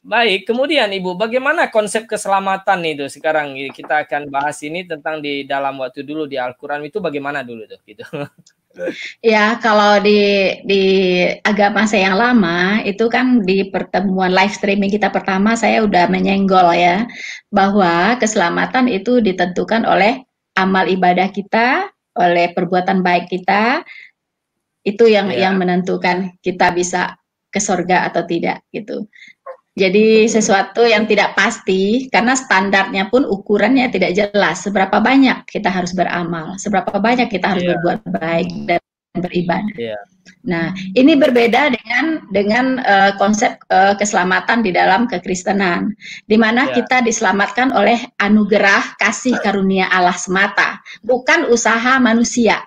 Baik, kemudian Ibu, bagaimana konsep keselamatan itu? Sekarang kita akan bahas ini tentang di dalam waktu dulu di Al-Quran itu bagaimana dulu tuh, gitu. Ya, kalau di agama saya yang lama, itu kan di pertemuan live streaming kita pertama, saya udah menyenggol ya, bahwa keselamatan itu ditentukan oleh amal ibadah kita, oleh perbuatan baik kita, itu Ya, yang menentukan kita bisa ke surga atau tidak gitu. Jadi sesuatu yang tidak pasti karena standarnya pun ukurannya tidak jelas. Seberapa banyak kita harus beramal, seberapa banyak kita harus ya, berbuat baik dan beribadah. ya, Nah, ini berbeda dengan konsep keselamatan di dalam kekristenan, di mana ya, kita diselamatkan oleh anugerah kasih karunia Allah semata, bukan usaha manusia,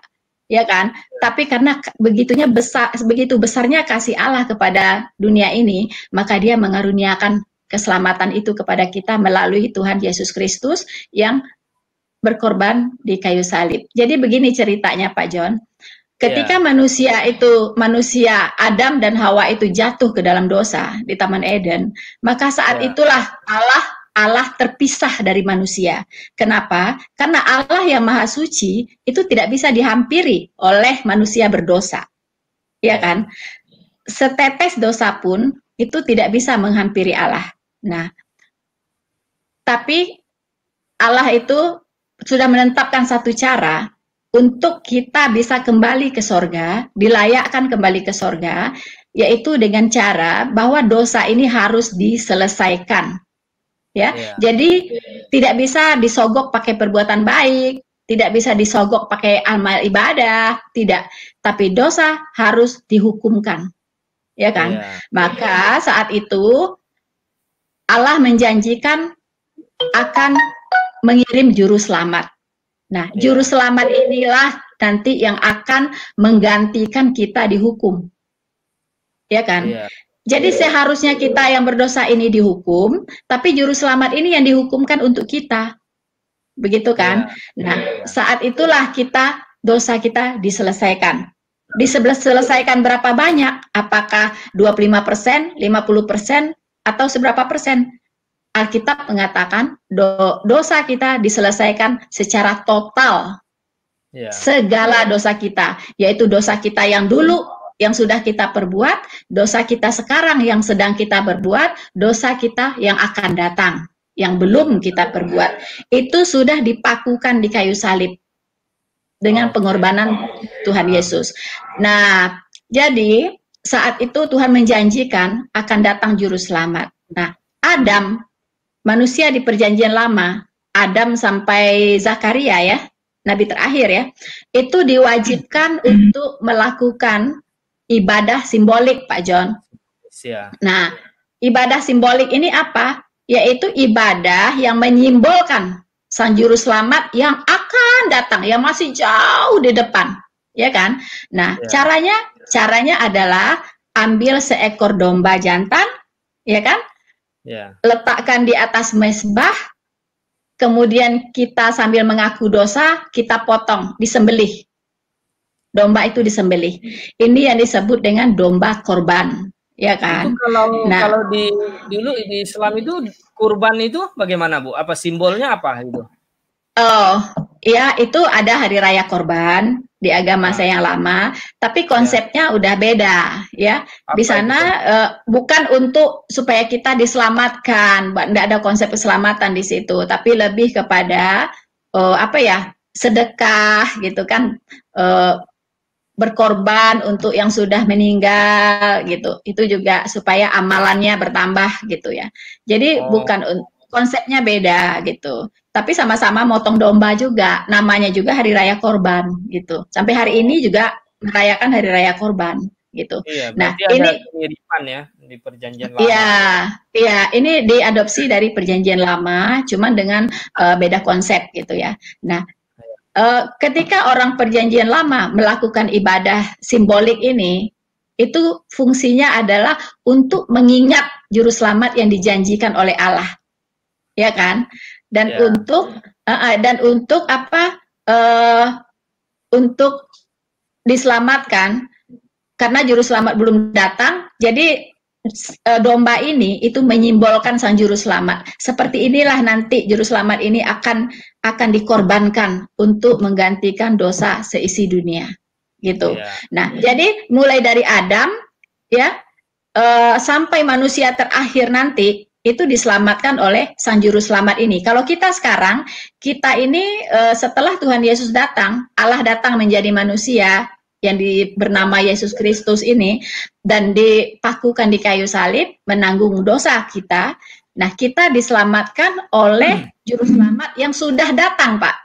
ya kan? Tapi karena begitu besarnya kasih Allah kepada dunia ini, maka Dia mengaruniakan keselamatan itu kepada kita melalui Tuhan Yesus Kristus yang berkorban di kayu salib. Jadi begini ceritanya Pak John. Ketika ya, manusia Adam dan Hawa itu jatuh ke dalam dosa di Taman Eden, maka saat ya, itulah Allah terpisah dari manusia. Kenapa? Karena Allah yang Maha Suci itu tidak bisa dihampiri oleh manusia berdosa. Ya ya, kan? Setetes dosa pun itu tidak bisa menghampiri Allah. Nah, tapi Allah itu sudah menetapkan satu cara untuk kita bisa kembali ke sorga, dilayakkan kembali ke sorga, yaitu dengan cara bahwa dosa ini harus diselesaikan. Ya, ya, jadi tidak bisa disogok pakai perbuatan baik, tidak bisa disogok pakai amal ibadah, tidak. Tapi dosa harus dihukumkan, ya kan? ya, Maka saat itu Allah menjanjikan akan mengirim juru selamat. Nah, juru ya, selamat inilah nanti yang akan menggantikan kita dihukum, ya kan? ya, Jadi seharusnya kita yang berdosa ini dihukum, tapi juru selamat ini yang dihukumkan untuk kita, begitu kan? ya, Nah, ya. saat itulah dosa kita diselesaikan. Diselesaikan berapa banyak? Apakah 25%, 50%, atau seberapa persen? Alkitab mengatakan dosa kita diselesaikan secara total, Ya. segala dosa kita, yaitu dosa kita yang dulu yang sudah kita perbuat, dosa kita sekarang yang sedang kita berbuat, dosa kita yang akan datang yang belum kita perbuat, itu sudah dipakukan di kayu salib dengan Oke. pengorbanan Tuhan Ah, Yesus. Nah, jadi saat itu Tuhan menjanjikan akan datang juru selamat. Nah, Adam, manusia di perjanjian lama, Adam sampai Zakaria ya, nabi terakhir ya, itu diwajibkan untuk melakukan ibadah simbolik, Pak John. ya. Nah, ibadah simbolik ini apa? Yaitu ibadah yang menyimbolkan sang juru selamat yang akan datang, yang masih jauh di depan, ya kan? Nah, Ya, caranya adalah ambil seekor domba jantan, ya kan? ya. Letakkan di atas mezbah, kemudian kita sambil mengaku dosa, kita potong, disembelih. Domba itu disembelih. Ini yang disebut dengan domba korban, ya Itu kan? kalau Nah, kalau di dulu di Islam itu kurban itu bagaimana, Bu? Apa simbolnya apa itu? oh, ya itu ada hari raya korban di agama Ah, saya yang lama, tapi ya. konsepnya udah beda, ya. Di Apa itu sana bukan untuk supaya kita diselamatkan, tidak ada konsep keselamatan di situ, tapi lebih kepada apa ya, sedekah gitu kan, eh, berkorban untuk yang sudah meninggal gitu. Itu juga supaya amalannya bertambah gitu ya. Jadi Oh, konsepnya beda gitu. Tapi sama-sama motong domba juga. Namanya juga hari raya korban gitu. Sampai hari oh. ini juga merayakan hari raya korban gitu. Iya, Nah, berarti ada ini kemiripan ya di perjanjian lama. ya, ya, ini diadopsi dari perjanjian lama, cuman dengan beda konsep gitu ya. Nah, ketika orang perjanjian lama melakukan ibadah simbolik ini, itu fungsinya adalah untuk mengingat juru selamat yang dijanjikan oleh Allah, ya kan? Dan Ya, untuk apa? Untuk diselamatkan karena juru selamat belum datang, jadi domba ini itu menyimbolkan sang juru selamat. Seperti inilah nanti juru selamat ini akan dikorbankan untuk menggantikan dosa seisi dunia, gitu. Nah, jadi mulai dari Adam ya sampai manusia terakhir nanti itu diselamatkan oleh sang juru selamat ini. Kalau kita sekarang, kita ini setelah Tuhan Yesus datang, Allah datang menjadi manusia yang bernama Yesus Kristus ini, dan dipakukan di kayu salib, menanggung dosa kita. Nah, kita diselamatkan oleh juru selamat yang sudah datang, Pak.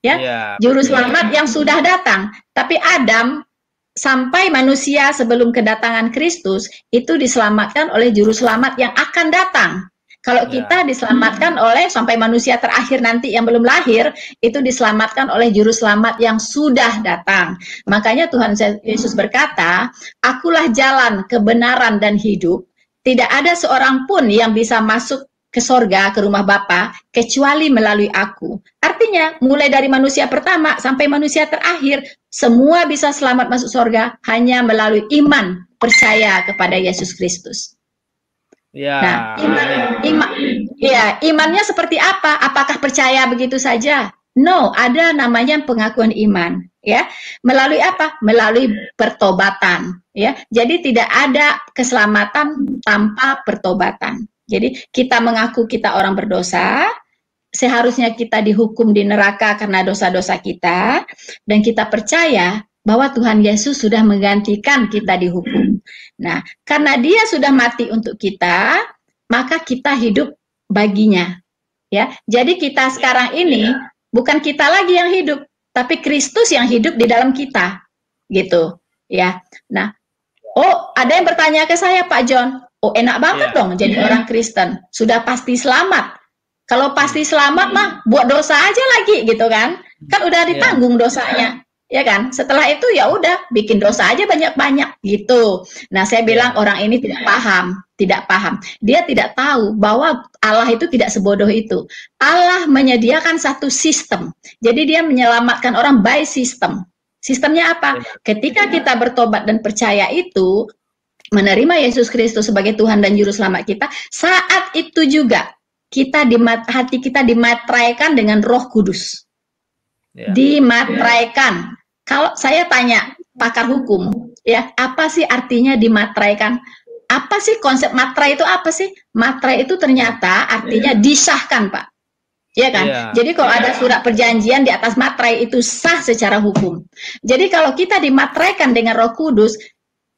Ya, juru selamat yang sudah datang. Tapi Adam sampai manusia sebelum kedatangan Kristus itu diselamatkan oleh juru selamat yang akan datang. Kalau kita diselamatkan oleh sampai manusia terakhir nanti yang belum lahir, itu diselamatkan oleh juru selamat yang sudah datang. Makanya Tuhan Yesus berkata, "Akulah jalan, kebenaran, dan hidup. Tidak ada seorang pun yang bisa masuk ke sorga, ke rumah Bapa, kecuali melalui aku." Artinya, mulai dari manusia pertama sampai manusia terakhir, semua bisa selamat masuk sorga hanya melalui iman, percaya kepada Yesus Kristus. Nah, imannya seperti apa? Apakah percaya begitu saja? No, ada namanya pengakuan iman, ya. Melalui apa? Melalui pertobatan, ya. Jadi tidak ada keselamatan tanpa pertobatan. Jadi kita mengaku kita orang berdosa, seharusnya kita dihukum di neraka karena dosa-dosa kita, dan kita percaya bahwa Tuhan Yesus sudah menggantikan kita dihukum. Nah, karena Dia sudah mati untuk kita, maka kita hidup baginya. Ya, jadi kita sekarang ini bukan kita lagi yang hidup, tapi Kristus yang hidup di dalam kita, gitu. Ya, nah, ada yang bertanya ke saya, Pak John, enak banget dong jadi orang Kristen, sudah pasti selamat. Kalau pasti selamat mah buat dosa aja lagi, gitu kan? Kan udah ditanggung dosanya. Ya kan, setelah itu ya udah bikin dosa aja banyak-banyak gitu. Nah, saya bilang orang ini tidak paham. Dia tidak tahu bahwa Allah itu tidak sebodoh itu. Allah menyediakan satu sistem. Jadi dia menyelamatkan orang by system. Sistemnya apa? Ketika kita bertobat dan percaya itu, menerima Yesus Kristus sebagai Tuhan dan Juru Selamat kita, saat itu juga hati kita dimateraikan dengan Roh Kudus. Dimateraikan. Kalau saya tanya pakar hukum, ya, apa sih artinya dimateraikan? Apa sih konsep materai itu apa sih? Materai itu ternyata artinya disahkan, Pak. Ya kan? Jadi kalau ada surat perjanjian di atas materai itu sah secara hukum. Jadi kalau kita dimateraikan dengan Roh Kudus,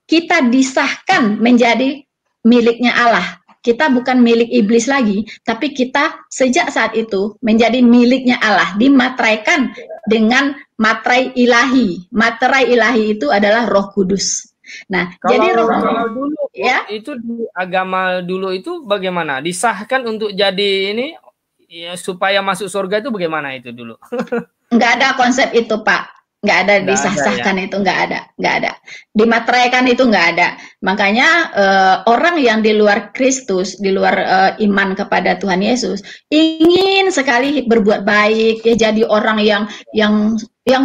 kita disahkan menjadi miliknya Allah. Kita bukan milik iblis lagi, tapi kita sejak saat itu menjadi miliknya Allah, dimateraikan dengan materai ilahi. Materai ilahi itu adalah Roh Kudus. Nah, jadi Roh dulu ya, itu di agama dulu itu bagaimana? Disahkan untuk jadi ini ya, supaya masuk surga itu bagaimana itu dulu? Nggak ada konsep itu, Pak. Nggak ada disah-sahkan ya? Itu nggak ada. Dimateraikan itu nggak ada. Makanya orang yang di luar Kristus, di luar iman kepada Tuhan Yesus, ingin sekali berbuat baik, ya jadi orang yang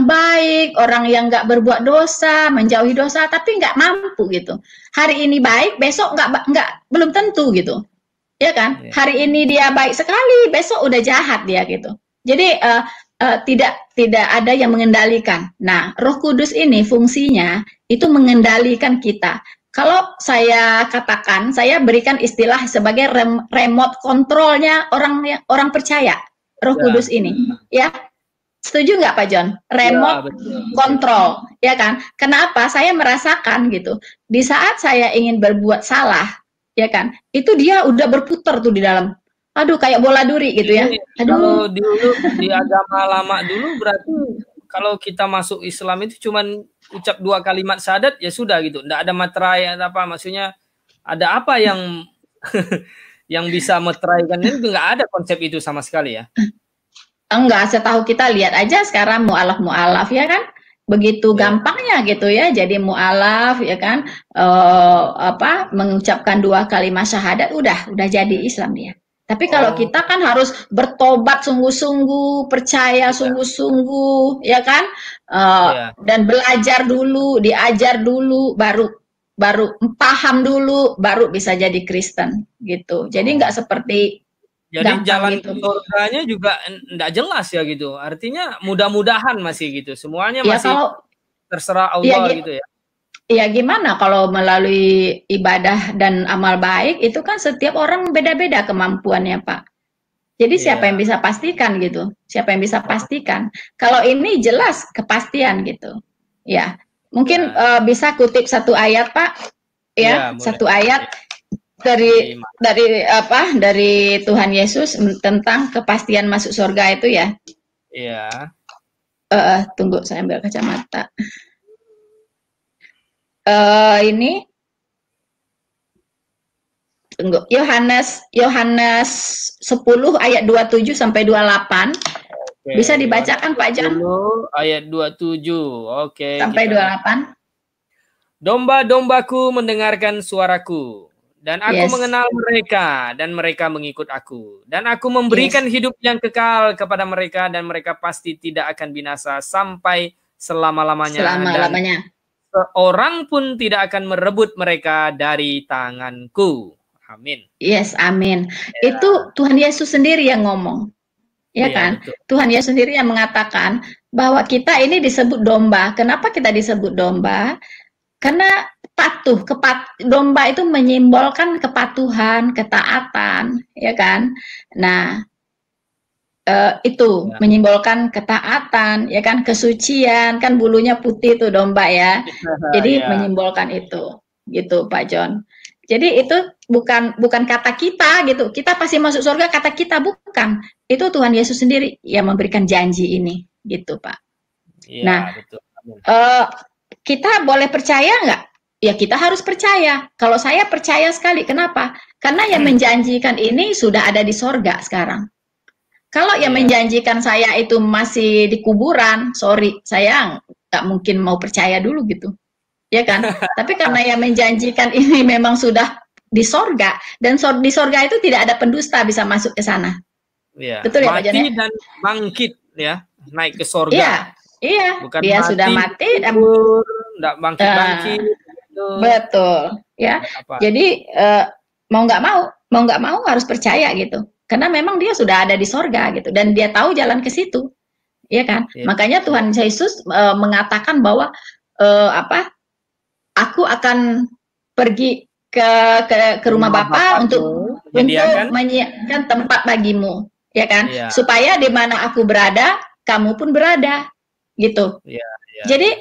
baik, orang yang nggak berbuat dosa, menjauhi dosa, tapi nggak mampu gitu. Hari ini baik, besok belum tentu gitu, ya kan? Hari ini dia baik sekali, besok udah jahat dia gitu. Jadi tidak ada yang mengendalikan. Nah, Roh Kudus ini fungsinya itu mengendalikan kita. Kalau saya katakan, saya berikan istilah sebagai remote kontrolnya orang percaya. Roh Kudus ini, ya. Setuju nggak Pak John? Remote control, ya kan? Kenapa? Saya merasakan gitu. Di saat saya ingin berbuat salah, ya kan? Itu dia udah berputar tuh di dalam. Aduh, kayak bola duri gitu ya. Aduh. Kalau dulu di agama lama dulu berarti kalau kita masuk Islam itu cuman ucap 2 kalimat syahadat ya sudah gitu. Enggak ada materai atau apa, maksudnya ada apa yang yang bisa meteraikan itu, enggak ada konsep itu sama sekali ya. Enggak, setahu kita lihat aja sekarang mu'alaf ya kan? Begitu gampangnya gitu ya, jadi mu'alaf ya kan, mengucapkan 2 kalimat syahadat udah jadi Islam dia. Tapi kalau kita kan harus bertobat sungguh-sungguh, percaya sungguh-sungguh, ya kan? Dan belajar dulu, diajar dulu, baru baru paham dulu, baru bisa jadi Kristen gitu. Jadi nggak seperti Jadi gampang jalan gitu. ke surganya juga enggak jelas ya gitu. Artinya mudah-mudahan masih gitu. Semuanya Ya masih kalau terserah ya, Allah gitu ya. ya gimana kalau melalui ibadah dan amal baik itu kan setiap orang beda-beda kemampuannya, Pak. Jadi siapa yang Iya. bisa pastikan gitu? Siapa yang bisa pastikan? Kalau ini jelas kepastian gitu. Ya, mungkin Ya, bisa kutip satu ayat, Pak. iya Ya, boleh. satu ayat dari Terima. dari Tuhan Yesus tentang kepastian masuk surga itu ya. Iya. Tunggu saya ambil kacamata. Ini tunggu. Yohanes Yohanes 10 ayat 27 sampai 28. Oke, Bisa Yohanes dibacakan Pak John? 10 ayat 27. Oke, Sampai kita baca. 28. Domba-dombaku mendengarkan suaraku, dan aku Yes. mengenal mereka, dan mereka mengikut aku. Dan aku Yes. memberikan hidup yang kekal kepada mereka, dan mereka pasti tidak akan binasa sampai selama-lamanya. Dan Selama-lamanya. seorang pun tidak akan merebut mereka dari tanganku. Amin. Yes, amin. Ya. Itu Tuhan Yesus sendiri yang ngomong. Ya Iya, kan? betul. Tuhan Yesus sendiri yang mengatakan bahwa kita ini disebut domba. Kenapa kita disebut domba? Karena patuh, domba itu menyimbolkan kepatuhan, ketaatan, ya kan? Nah, itu Ya. menyimbolkan ketaatan, ya kan? Kesucian, kan bulunya putih tuh domba ya. Jadi Ya. menyimbolkan itu, gitu Pak John. Jadi itu bukan kata kita gitu. Kita pasti masuk surga kata kita bukan. Itu Tuhan Yesus sendiri yang memberikan janji ini, gitu Pak. Iya, Nah, betul. Amin. kita boleh percaya nggak? Ya kita harus percaya. Kalau saya percaya sekali, kenapa? Karena yang menjanjikan ini sudah ada di sorga sekarang. Kalau yang Iya. menjanjikan saya itu masih di kuburan, sorry, saya nggak mungkin mau percaya dulu gitu, ya kan? Tapi karena yang menjanjikan ini memang sudah di sorga, dan di sorga itu tidak ada pendusta bisa masuk ke sana. Iya. Betul ya Pak Jan Mati ya? dan bangkit ya, naik ke sorga. Iya, iya. Bukan Dia mati, sudah mati dan kubur, enggak bangkit-bangkit. Gitu. betul, ya. Apa? Jadi mau nggak mau harus percaya gitu. Karena memang dia sudah ada di sorga gitu, dan dia tahu jalan ke situ, ya kan? Iya. Makanya Tuhan Yesus mengatakan bahwa apa? Aku akan pergi ke rumah Bapa untuk menyiapkan tempat bagimu, ya kan? Iya. Supaya di mana aku berada, kamu pun berada, gitu. Iya, iya.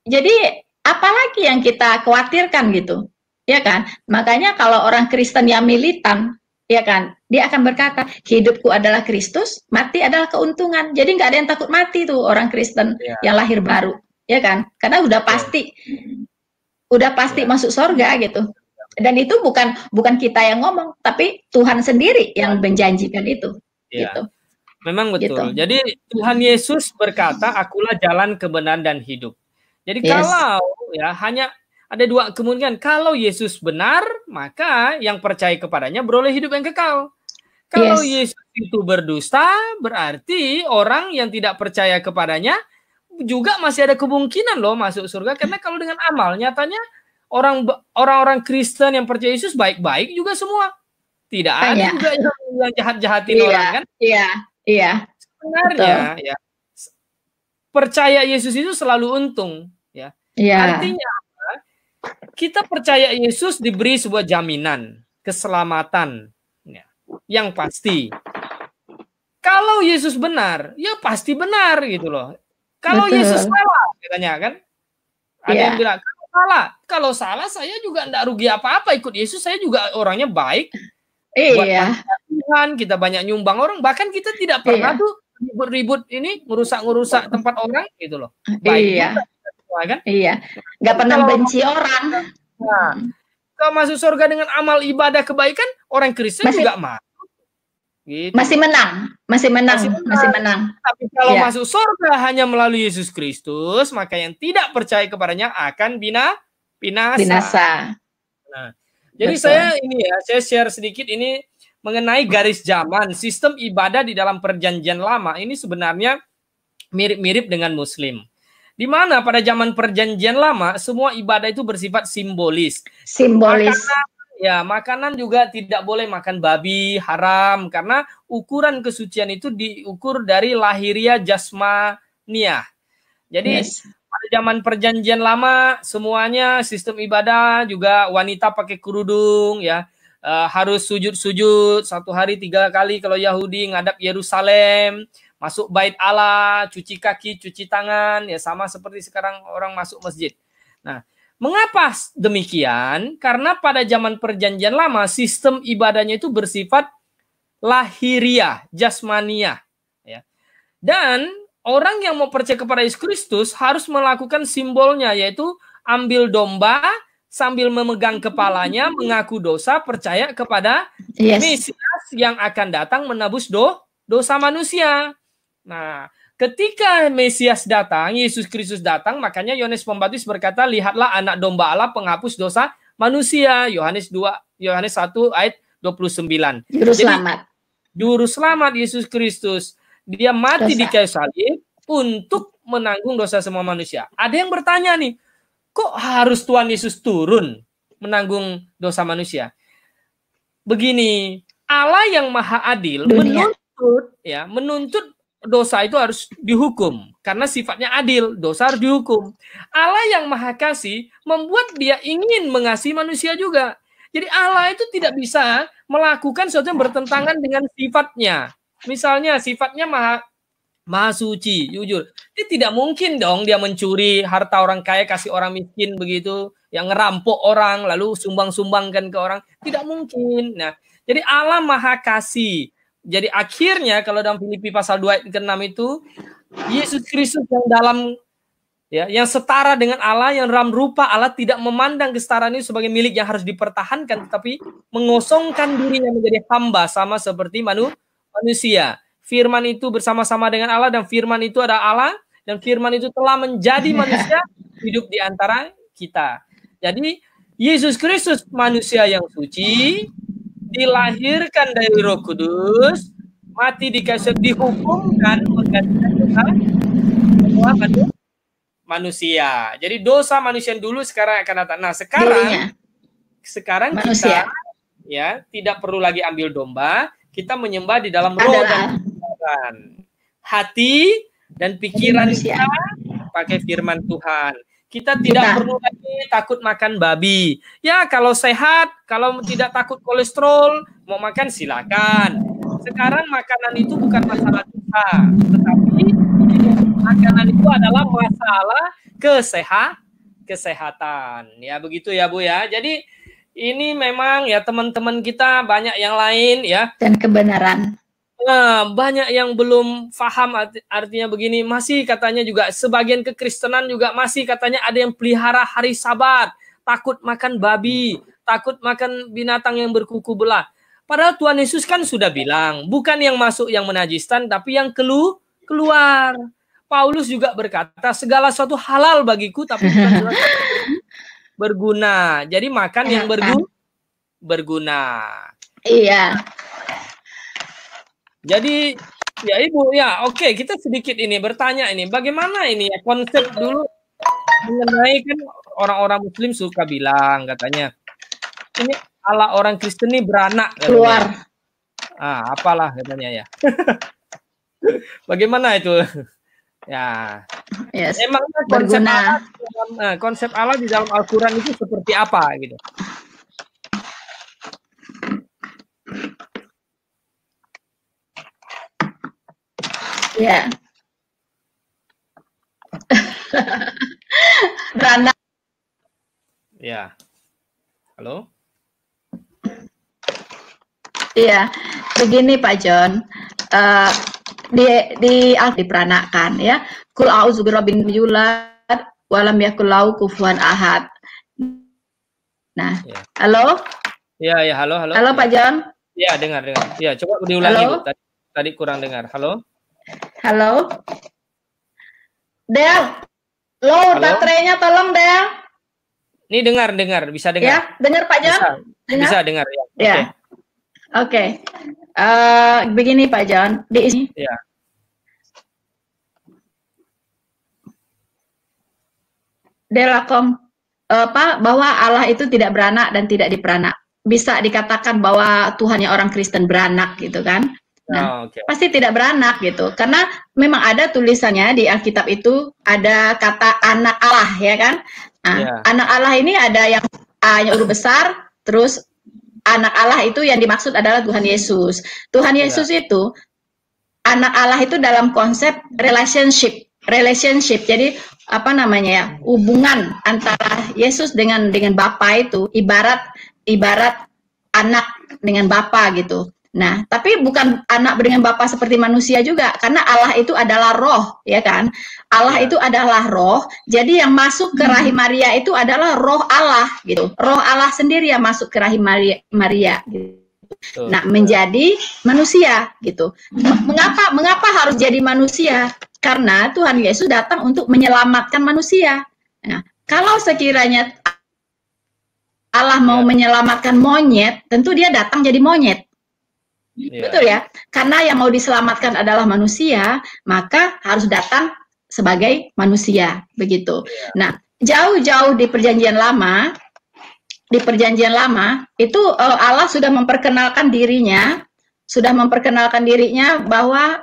Jadi apalagi yang kita khawatirkan gitu, ya kan? Makanya kalau orang Kristen yang militan, ya kan, dia akan berkata hidupku adalah Kristus, mati adalah keuntungan. Jadi nggak ada yang takut mati tuh orang Kristen yang lahir baru, ya kan? Karena udah pasti masuk surga gitu. Dan itu bukan kita yang ngomong, tapi Tuhan sendiri yang menjanjikan itu, gitu. Memang betul. Gitu. Jadi Tuhan Yesus berkata, akulah jalan kebenaran dan hidup. Jadi kalau ya hanya ada dua kemungkinan. Kalau Yesus benar, maka yang percaya kepadanya beroleh hidup yang kekal. Kalau Yesus itu berdusta, berarti orang yang tidak percaya kepadanya juga masih ada kemungkinan loh masuk surga. Karena kalau dengan amal, nyatanya orang-orang Kristen yang percaya Yesus baik-baik juga semua. Tidak ada juga yang jahat-jahatin orang kan? Iya. Sebenarnya ya percaya Yesus itu selalu untung ya. Artinya kita percaya Yesus diberi sebuah jaminan keselamatan ya, yang pasti. Kalau Yesus benar, ya pasti benar gitu loh. Kalau Yesus salah katanya kan, ada yang bilang kalau salah saya juga enggak rugi apa-apa ikut Yesus, saya juga orangnya baik. Buat Tuhan, kita banyak nyumbang orang, bahkan kita tidak pernah tuh ribut-ribut ini ngerusak tempat orang gitu loh. Baik juga kan? Iya. Nggak pernah benci orang. Nah, kalau masuk surga dengan amal ibadah kebaikan, orang Kristen juga masuk. Gitu. Masih menang. Tapi kalau masuk surga hanya melalui Yesus Kristus, maka yang tidak percaya kepadanya akan binasa. Nah, jadi saya share sedikit ini mengenai garis zaman, sistem ibadah di dalam perjanjian lama ini sebenarnya mirip-mirip dengan Muslim. Di mana pada zaman Perjanjian Lama semua ibadah itu bersifat simbolis. Simbolis. Makanan juga tidak boleh makan babi, haram, karena ukuran kesucian itu diukur dari lahiria jasmaniah. Jadi pada zaman Perjanjian Lama semuanya sistem ibadah juga wanita pakai kerudung, ya. Harus sujud-sujud 1 hari 3 kali kalau Yahudi ngadap Yerusalem, masuk bait Allah, cuci kaki, cuci tangan, ya sama seperti sekarang orang masuk masjid. Nah, mengapa demikian? Karena pada zaman Perjanjian Lama sistem ibadahnya itu bersifat lahiriah, jasmaniah, ya. Dan orang yang mau percaya kepada Yesus Kristus harus melakukan simbolnya, yaitu ambil domba sambil memegang kepalanya, mengaku dosa, percaya kepada Mesias yang akan datang menebus dosa manusia. Nah, ketika Mesias datang, Yesus Kristus datang, makanya Yohanes Pembaptis berkata, lihatlah anak domba Allah penghapus dosa manusia. Yohanes 1 ayat 29. Juru selamat. Juru selamat Yesus Kristus. Dia mati di kayu salib untuk menanggung dosa semua manusia. Ada yang bertanya nih, kok harus Tuhan Yesus turun menanggung dosa manusia? Begini, Allah yang Maha Adil menuntut dosa itu harus dihukum karena sifatnya adil, dosa harus dihukum. Allah yang Maha Kasih membuat dia ingin mengasihi manusia juga. Jadi Allah itu tidak bisa melakukan sesuatu yang bertentangan dengan sifatnya. Misalnya sifatnya Maha suci, jujur. Dia tidak mungkin dong dia mencuri harta orang kaya kasih orang miskin begitu, yang ngerampok orang lalu sumbang-sumbangkan ke orang. Tidak mungkin. Nah, jadi Allah Maha Kasih. Jadi akhirnya kalau dalam Filipi pasal 2 ayat ke-6 itu Yesus Kristus yang setara dengan Allah, yang dalam rupa Allah, tidak memandang kesetaraan itu sebagai milik yang harus dipertahankan, tetapi mengosongkan dirinya menjadi hamba sama seperti manusia. Firman itu bersama-sama dengan Allah, dan firman itu ada Allah, dan firman itu telah menjadi manusia, hidup di antara kita. Jadi Yesus Kristus manusia yang suci, dilahirkan dari Roh Kudus, mati di kayu salib, dihukum dan menggantikan dosa semua manusia. Jadi dosa manusia dulu sekarang akan datang. Nah, sekarang kita tidak perlu lagi ambil domba, kita menyembah di dalam roh dan pikiran. Hati dan pikiran kita pakai firman Tuhan. Kita tidak perlu lagi takut makan babi. Ya, kalau sehat, kalau tidak takut kolesterol, mau makan silakan. Sekarang makanan itu bukan masalah dosa, tetapi makanan itu adalah masalah kesehatan. Ya, begitu ya, Bu ya. Jadi ini memang ya teman-teman kita banyak yang lain ya. Dan kebenaran. Nah, banyak yang belum paham artinya begini. Masih katanya juga sebagian kekristenan juga masih katanya ada yang pelihara hari Sabat, takut makan babi, takut makan binatang yang berkuku belah. Padahal Tuhan Yesus kan sudah bilang, bukan yang masuk yang menajiskan, tapi yang keluar. Paulus juga berkata, segala sesuatu halal bagiku, tapi bukan segala sesuatu berguna. Jadi makan yang berguna. Iya. Jadi ya Ibu, ya oke, kita sedikit ini bertanya ini, bagaimana ini ya konsep dulu mengenai, kan orang-orang Muslim suka bilang katanya ini ala orang Kristen ini beranak katanya. Keluar. Apalah katanya ya. Bagaimana itu? Ya. Yes. Emangnya konsep Allah di dalam Al-Quran itu seperti apa gitu? Ya. Beranak. Ya. Halo? Iya, begini Pak John. Diperanakan ya. Kul a'udzu birabbin yulad wa lam yakul lahu kufuwan ahad. Nah, ya. Halo? Ya, halo. Halo Pak John? Ya, dengar. Ya, coba diulangi Bu. Tadi kurang dengar. Halo? Halo? Del, baterainya tolong Del. Ini dengar, bisa dengar. Ya, dengar Pak John? Bisa dengar ya. Ya. Oke. Begini Pak John, ya. Delakom bahwa Allah itu tidak beranak dan tidak diperanak. Bisa dikatakan bahwa Tuhannya orang Kristen beranak gitu kan. Nah, pasti tidak beranak gitu. Karena memang ada tulisannya di Alkitab itu ada kata anak Allah ya kan. Nah, anak Allah ini ada yang A-nya huruf besar, terus anak Allah itu yang dimaksud adalah Tuhan Yesus. Tuhan Yesus itu anak Allah itu dalam konsep relationship. Jadi apa namanya ya, hubungan antara Yesus dengan Bapa itu ibarat anak dengan Bapa gitu. Nah, tapi bukan anak dengan Bapa seperti manusia juga, karena Allah itu adalah roh, ya kan? Allah itu adalah roh, jadi yang masuk ke rahim Maria itu adalah roh Allah gitu. Roh Allah sendiri yang masuk ke rahim Maria gitu. Nah, menjadi manusia gitu. Mengapa harus jadi manusia? Karena Tuhan Yesus datang untuk menyelamatkan manusia. Nah, kalau sekiranya Allah mau menyelamatkan monyet, tentu dia datang jadi monyet. Betul ya? Karena yang mau diselamatkan adalah manusia, maka harus datang sebagai manusia, begitu. Nah, jauh-jauh di Perjanjian Lama, itu Allah sudah memperkenalkan dirinya bahwa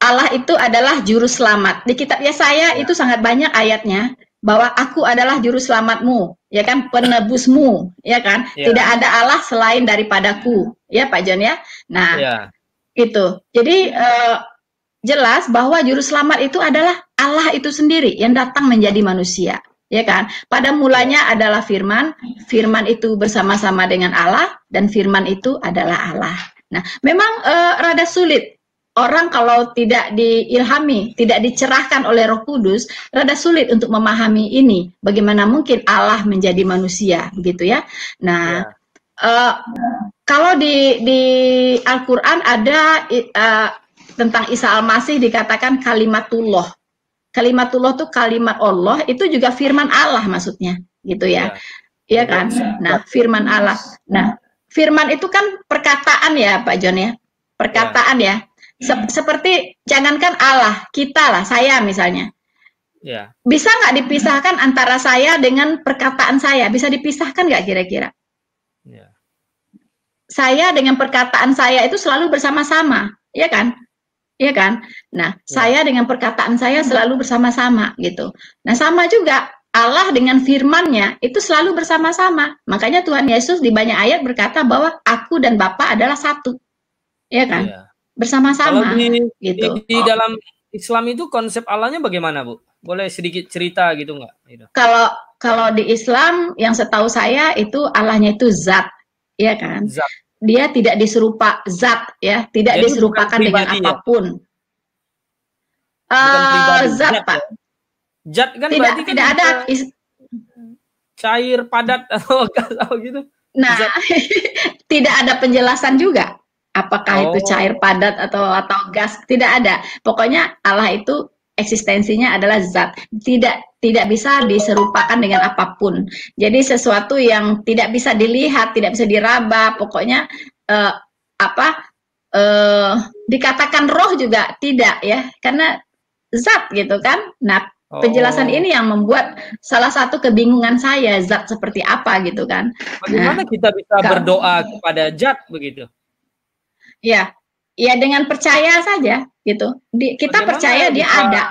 Allah itu adalah juru selamat. Di kitab Yesaya itu sangat banyak ayatnya bahwa aku adalah juru selamatmu, ya kan, penebusmu, ya kan. Tidak ada Allah selain daripadaku, ya Pak John ya. Nah, itu. Jadi jelas bahwa juru selamat itu adalah Allah itu sendiri yang datang menjadi manusia, ya kan. Pada mulanya adalah Firman, Firman itu bersama-sama dengan Allah, dan Firman itu adalah Allah. Nah, memang rada sulit. Orang kalau tidak diilhami, tidak dicerahkan oleh Roh Kudus, rada sulit untuk memahami ini. Bagaimana mungkin Allah menjadi manusia, begitu ya? Nah, kalau di Al-Quran ada tentang Isa Al-Masih dikatakan kalimatullah. Kalimatullah itu kalimat Allah, itu juga firman Allah maksudnya, gitu ya? Iya kan? Nah, firman Allah. Nah, firman itu kan perkataan ya, Pak John ya? Perkataan ya. Seperti jangankan Allah, kita lah, saya misalnya. Bisa nggak dipisahkan antara saya dengan perkataan saya? Bisa dipisahkan nggak kira-kira? Saya dengan perkataan saya itu selalu bersama-sama, ya kan? Iya kan? Nah, saya dengan perkataan saya selalu bersama-sama gitu. Nah, sama juga Allah dengan firman-Nya itu selalu bersama-sama. Makanya Tuhan Yesus di banyak ayat berkata bahwa aku dan Bapa adalah satu. Ya kan? Bersama-sama gitu. Di dalam Islam itu konsep Allahnya bagaimana, Bu? Boleh sedikit cerita gitu nggak? Kalau di Islam yang setahu saya itu Allahnya itu zat, ya kan? Zat. Dia tidak diserupa zat, ya, tidak diserupakan dengan apapun. Zat, Pak. Zat kan berarti tidak ada cair, padat atau gas atau gitu. Nah, tidak ada penjelasan juga. Apakah itu cair, padat atau gas? Tidak ada. Pokoknya Allah itu eksistensinya adalah zat. Tidak bisa diserupakan dengan apapun. Jadi sesuatu yang tidak bisa dilihat, tidak bisa diraba. Pokoknya dikatakan roh juga tidak ya, karena zat gitu kan. Nah, penjelasan ini yang membuat salah satu kebingungan saya, zat seperti apa gitu kan. Bagaimana kita bisa berdoa kepada zat begitu? Ya, dengan percaya saja gitu. Kita percaya dia ada.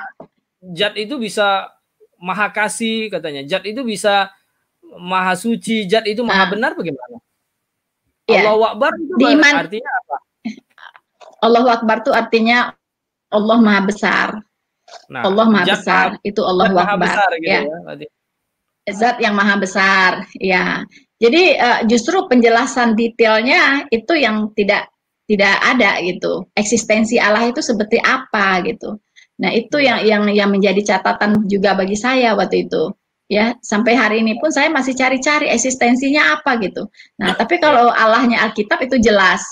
Zat itu bisa maha kasih katanya. Zat itu bisa maha suci. Zat itu maha benar bagaimana? Allahu Akbar itu artinya apa? Allahu Akbar itu artinya Allah maha besar. Nah, Allah maha besar. Itu Allahu Akbar. Gitu ya. Zat yang maha besar. Ya. Jadi justru penjelasan detailnya itu yang tidak ada gitu. Eksistensi Allah itu seperti apa gitu. Nah, itu yang menjadi catatan juga bagi saya waktu itu. Ya, sampai hari ini pun saya masih cari-cari eksistensinya apa gitu. Nah, tapi kalau Allahnya Alkitab itu jelas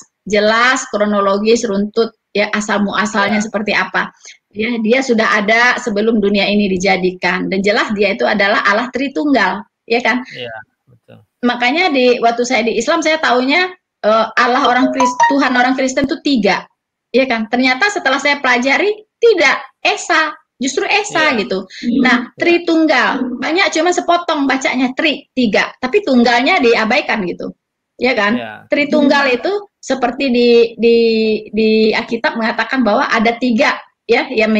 kronologis, runtut ya, asal muasalnya seperti apa. Ya, dia sudah ada sebelum dunia ini dijadikan, dan jelas dia itu adalah Allah Tritunggal, ya kan? Iya, betul. Makanya waktu saya di Islam saya taunya Allah Tuhan orang Kristen itu 3, ya kan? Ternyata setelah saya pelajari tidak, Esa, justru esa gitu. Nah, Tritunggal banyak cuma sepotong bacanya tiga, tapi tunggalnya diabaikan gitu, ya kan? Tritunggal itu seperti di Alkitab mengatakan bahwa ada tiga ya yang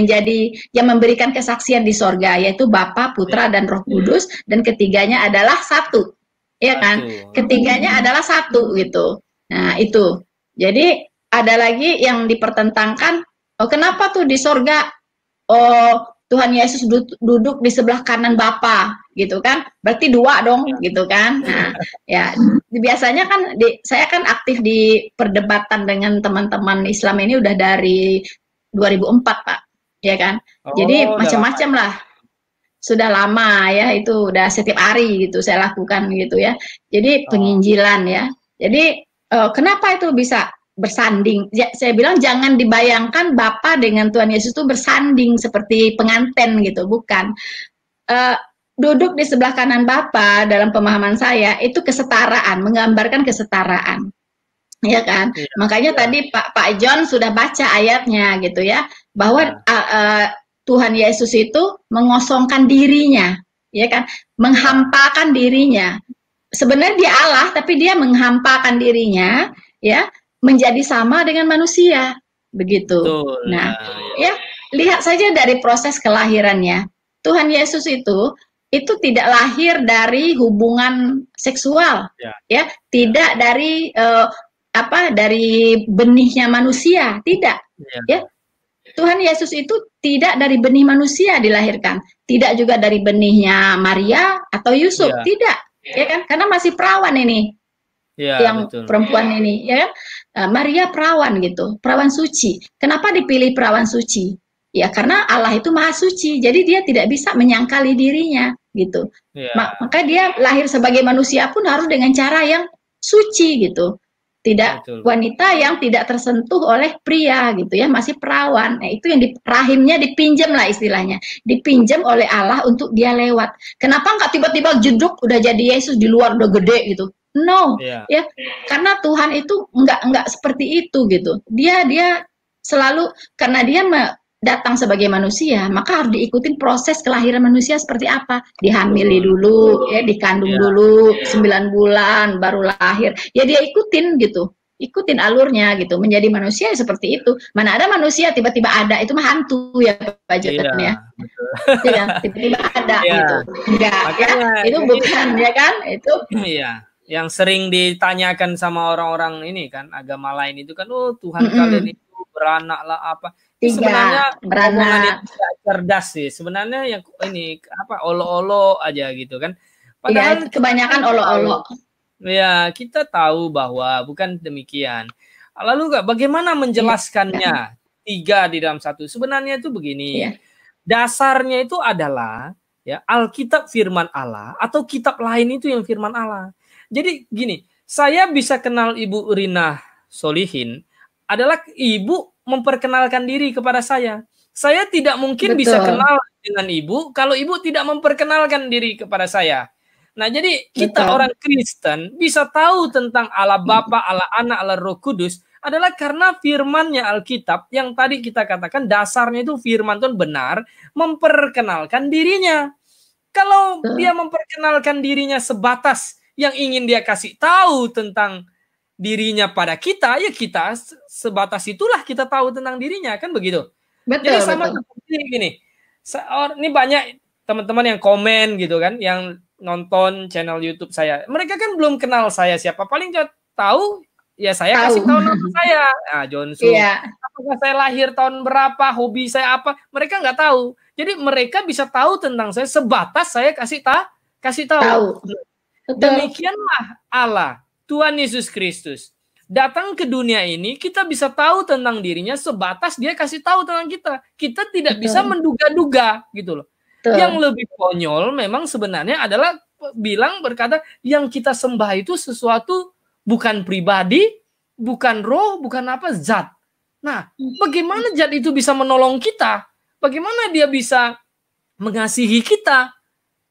memberikan kesaksian di sorga, yaitu Bapa, Putra, dan Roh Kudus, dan ketiganya adalah satu, ya kan? Ketiganya adalah satu gitu. Nah itu, jadi ada lagi yang dipertentangkan, oh kenapa tuh di sorga, oh Tuhan Yesus duduk di sebelah kanan Bapa gitu kan, berarti dua dong gitu kan. Nah ya biasanya kan saya kan aktif di perdebatan dengan teman-teman Islam ini udah dari 2004 Pak, ya kan. Jadi macam-macam lah, sudah lama ya, itu udah setiap hari gitu saya lakukan gitu ya. Jadi penginjilan ya. Jadi kenapa itu bisa bersanding? Saya bilang jangan dibayangkan Bapa dengan Tuhan Yesus itu bersanding seperti pengantin gitu, bukan. Duduk di sebelah kanan Bapa dalam pemahaman saya itu kesetaraan, menggambarkan kesetaraan. Ya kan? Makanya tadi Pak John sudah baca ayatnya gitu ya, bahwa Tuhan Yesus itu mengosongkan dirinya, ya kan? Menghampakan dirinya. Sebenarnya dia Allah, tapi dia menghampakan dirinya, ya, menjadi sama dengan manusia, begitu. Betul, nah, ya lihat saja dari proses kelahirannya. Tuhan Yesus itu tidak lahir dari hubungan seksual, ya, tidak dari dari benihnya manusia, tidak, ya. Tuhan Yesus itu tidak dari benih manusia dilahirkan, tidak juga dari benihnya Maria atau Yusuf, tidak, ya kan? Karena masih perawan ini, yang betul. Perempuan ini, ya kan? Maria perawan gitu, perawan suci. Kenapa dipilih perawan suci? Ya karena Allah itu maha suci, jadi dia tidak bisa menyangkali dirinya, gitu. Maka dia lahir sebagai manusia pun harus dengan cara yang suci, gitu. Tidak wanita yang tidak tersentuh oleh pria gitu ya, masih perawan. Nah itu yang rahimnya dipinjam lah istilahnya, dipinjam oleh Allah untuk dia lewat. Kenapa nggak tiba-tiba jeduk udah jadi Yesus di luar udah gede gitu? No, ya karena Tuhan itu nggak seperti itu gitu. Dia selalu, karena dia datang sebagai manusia, maka harus diikutin proses kelahiran manusia seperti apa. Dihamili dulu, ya, dikandung dulu 9 bulan baru lahir. Ya dia ikutin gitu, ikutin alurnya gitu. Menjadi manusia seperti itu. Mana ada manusia tiba-tiba ada, itu mah hantu ya Pak Joten ya. Ya, tiba-tiba ada gitu. Enggak, ya, itu bukan ya kan? Itu. Iya. Yang sering ditanyakan sama orang-orang ini kan, agama lain itu kan, oh Tuhan kalian itu beranak lah apa. Sebenarnya beranak tidak cerdas sih. Sebenarnya yang ini apa olo-olo aja gitu kan. Padahal kebanyakan olo-olo. Ya, kita tahu bahwa bukan demikian. Lalu bagaimana menjelaskannya? Tiga di dalam satu. Sebenarnya itu begini. Dasarnya itu adalah ya Alkitab firman Allah atau kitab lain itu yang firman Allah. Jadi gini, saya bisa kenal Ibu Rina Solihin adalah ibu memperkenalkan diri kepada saya. Saya tidak mungkin bisa kenal dengan ibu kalau ibu tidak memperkenalkan diri kepada saya. Nah, jadi kita orang Kristen bisa tahu tentang Allah Bapa, Allah Anak, Allah Roh Kudus adalah karena firman-Nya Alkitab yang tadi kita katakan dasarnya itu firman Tuhan benar memperkenalkan dirinya. Kalau dia memperkenalkan dirinya sebatas yang ingin dia kasih tahu tentang dirinya pada kita, ya kita sebatas itulah kita tahu tentang dirinya, kan begitu. Jadi sama seperti gini, ini banyak teman-teman yang komen gitu kan, yang nonton channel YouTube saya, mereka kan belum kenal saya siapa, paling tahu ya saya kasih tahu nama saya, nah Jonsu, apakah saya lahir tahun berapa, hobi saya apa, mereka nggak tahu. Jadi mereka bisa tahu tentang saya sebatas saya kasih tahu. Demikianlah Allah, Tuhan Yesus Kristus datang ke dunia ini, kita bisa tahu tentang dirinya sebatas dia kasih tahu tentang kita. Kita tidak bisa menduga-duga gitu loh. Yang lebih konyol memang sebenarnya adalah berkata yang kita sembah itu sesuatu bukan pribadi, bukan roh, bukan apa, zat. Nah, bagaimana zat itu bisa menolong kita? Bagaimana dia bisa mengasihi kita?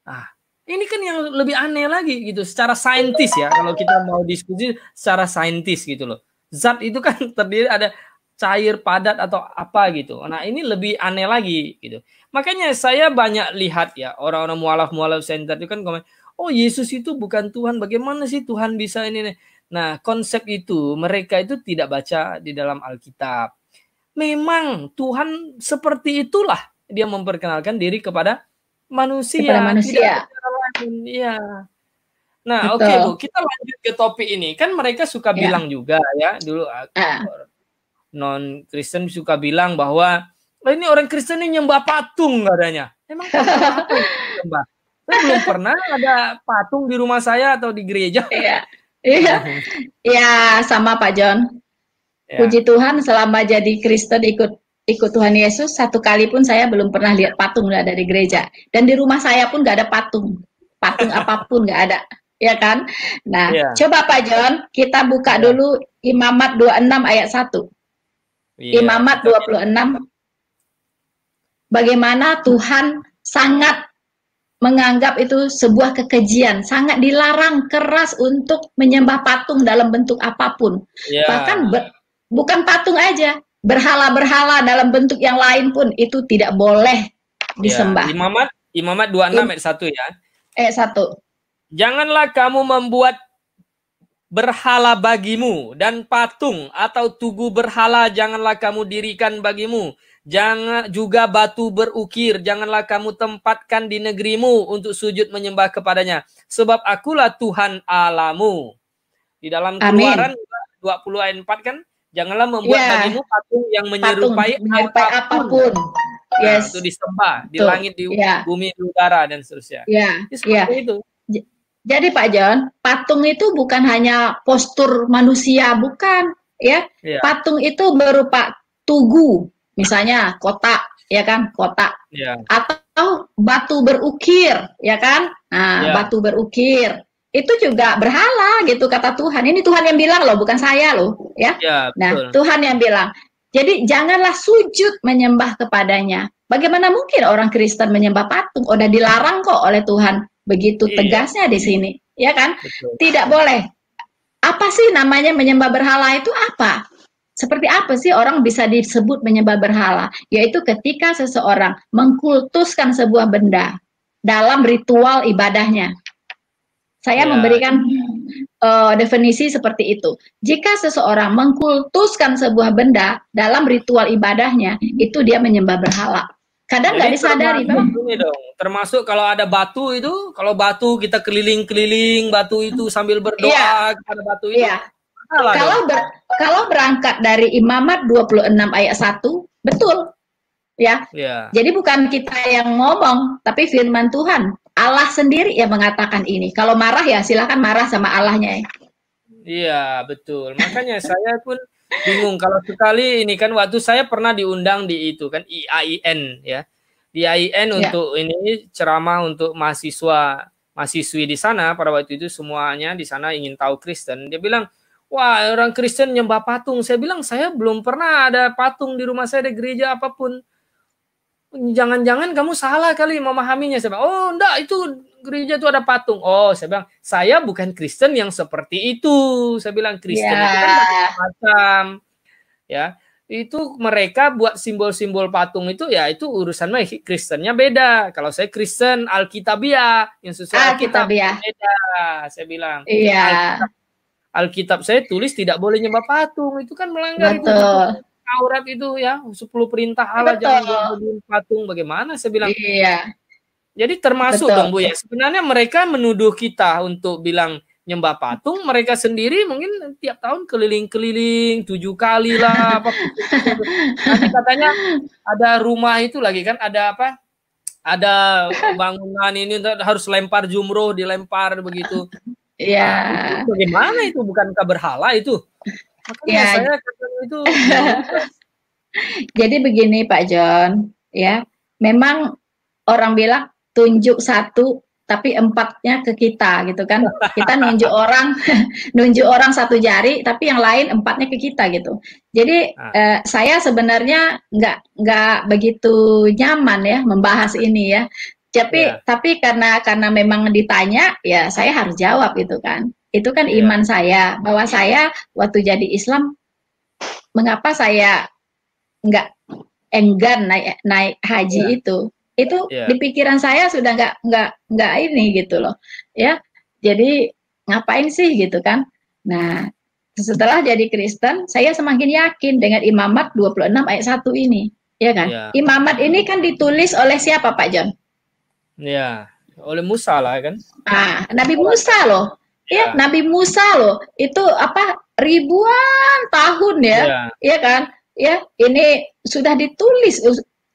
Nah, ini kan yang lebih aneh lagi gitu, secara saintis ya, kalau kita mau diskusi secara saintis gitu loh. Zat itu kan terdiri ada cair, padat atau apa gitu. Nah ini lebih aneh lagi gitu. Makanya saya banyak lihat ya orang-orang mualaf center itu kan komen, oh Yesus itu bukan Tuhan, bagaimana sih Tuhan bisa ini? Nah konsep itu mereka itu tidak baca di dalam Alkitab. Memang Tuhan seperti itulah dia memperkenalkan diri kepada Kepada manusia, tidak ada manusia. cara lain. Ya. Nah, oke Bu, Betul. kita lanjut ke topik ini. Kan mereka suka Ya. bilang juga ya, dulu Ah. non Kristen suka bilang bahwa oh, ini orang Kristen ini nyembah patung katanya. Emang patung apa yang disembah? Saya belum pernah ada patung di rumah saya atau di gereja. Iya. Iya. Ya, sama Pak John. Ya. Puji Tuhan selama jadi Kristen ikut Tuhan Yesus, satu kali pun saya belum pernah lihat patung nggak ada di gereja. Dan di rumah saya pun nggak ada patung. Patung apapun nggak ada. Ya kan? Nah, Ya. coba Pak John, kita buka Ya. dulu Imamat 26 ayat 1. Ya, Imamat 26. Bagaimana Tuhan sangat menganggap itu sebuah kekejian, sangat dilarang keras untuk menyembah patung dalam bentuk apapun. ya. Bahkan bukan patung aja, berhala-berhala dalam bentuk yang lain pun itu tidak boleh disembah. Ya. Imamat 26 ayat 1 ya. 1. Janganlah kamu membuat berhala bagimu dan patung atau tugu berhala janganlah kamu dirikan bagimu. Jangan juga batu berukir janganlah kamu tempatkan di negerimu untuk sujud menyembah kepadanya. Sebab akulah Tuhan Allahmu. Di dalam Keluaran 20 ayat 4 kan, janganlah membuat bagimu patung yang menyerupai apapun. Yes. Itu disembah di langit, di bumi, di udara dan seterusnya. Seperti itu. Jadi Pak John, patung itu bukan hanya postur manusia, bukan, ya. Patung itu berupa tugu, misalnya kotak, ya kan, kotak. Atau batu berukir, ya kan? Nah, batu berukir. Itu juga berhala gitu kata Tuhan. Ini Tuhan yang bilang loh, bukan saya loh, ya. Nah, Tuhan yang bilang. Jadi janganlah sujud menyembah kepadanya. Bagaimana mungkin orang Kristen menyembah patung? Udah dilarang kok oleh Tuhan. Begitu tegasnya di sini, ya kan? Tidak boleh. Apa sih namanya menyembah berhala itu apa? Seperti apa sih orang bisa disebut menyembah berhala? Yaitu ketika seseorang mengkultuskan sebuah benda dalam ritual ibadahnya. Saya memberikan definisi seperti itu. Jika seseorang mengkultuskan sebuah benda dalam ritual ibadahnya, itu dia menyembah berhala. Kadang nggak disadari, Bang. Termasuk kalau ada batu itu, kalau batu kita keliling-keliling batu itu sambil berdoa kepada batu itu. Kalau berangkat dari Imamat 26 ayat 1, betul. Ya. Jadi bukan kita yang ngomong, tapi firman Tuhan. Allah sendiri yang mengatakan ini. Kalau marah ya silakan marah sama Allahnya. Iya, betul. Makanya saya pun bingung kalau sekali ini kan waktu saya pernah diundang di itu kan IAIN ya. Di IAIN untuk ini ceramah untuk mahasiswi di sana pada waktu itu semuanya di sana ingin tahu Kristen. Dia bilang, "Wah, orang Kristen nyembah patung." Saya bilang, "Saya belum pernah ada patung di rumah saya di gereja apapun." Jangan-jangan kamu salah kali memahaminya. Saya bilang, "Oh, enggak, itu gereja itu ada patung." Oh, saya bilang, "Saya bukan Kristen yang seperti itu." Saya bilang, Kristen itu kan macam-macam. Ya, itu mereka buat simbol-simbol patung itu ya itu urusan Kristennya beda. Kalau saya Kristen Alkitabiah yang sesuai Alkitab beda. Saya bilang, Alkitab saya tulis tidak boleh nyembah patung. Itu kan melanggar itu. Taurat itu ya 10 perintah Allah jangan buat patung. Bagaimana saya bilang? Jadi termasuk dong Bu ya. Sebenarnya mereka menuduh kita untuk bilang nyembah patung, mereka sendiri mungkin tiap tahun keliling-keliling 7 kali lah. Nanti katanya ada rumah itu lagi kan, ada apa? Ada bangunan ini harus lempar jumroh, dilempar begitu. Nah, bagaimana itu? Bukankah berhala itu? Makanya saya katakan itu. Jadi begini Pak John, ya memang orang bilang tunjuk satu tapi 4-nya ke kita gitu kan. Kita nunjuk orang 1 jari tapi yang lain 4-nya ke kita gitu. Jadi saya sebenarnya nggak begitu nyaman ya membahas ini ya. Tapi karena memang ditanya ya saya harus jawab gitu kan. Itu kan iman saya bahwa saya waktu jadi Islam, mengapa saya nggak enggan naik haji itu di pikiran saya sudah nggak ini gitu loh ya. Jadi ngapain sih gitu kan. Nah, setelah jadi Kristen saya semakin yakin dengan Imamat 26 ayat 1 ini ya kan. Imamat ini kan ditulis oleh siapa Pak John? Ya, oleh Musa lah kan. Nabi Musa loh. Ya, Nabi Musa loh. Itu apa ribuan tahun ya. Iya kan? Ya, ini sudah ditulis,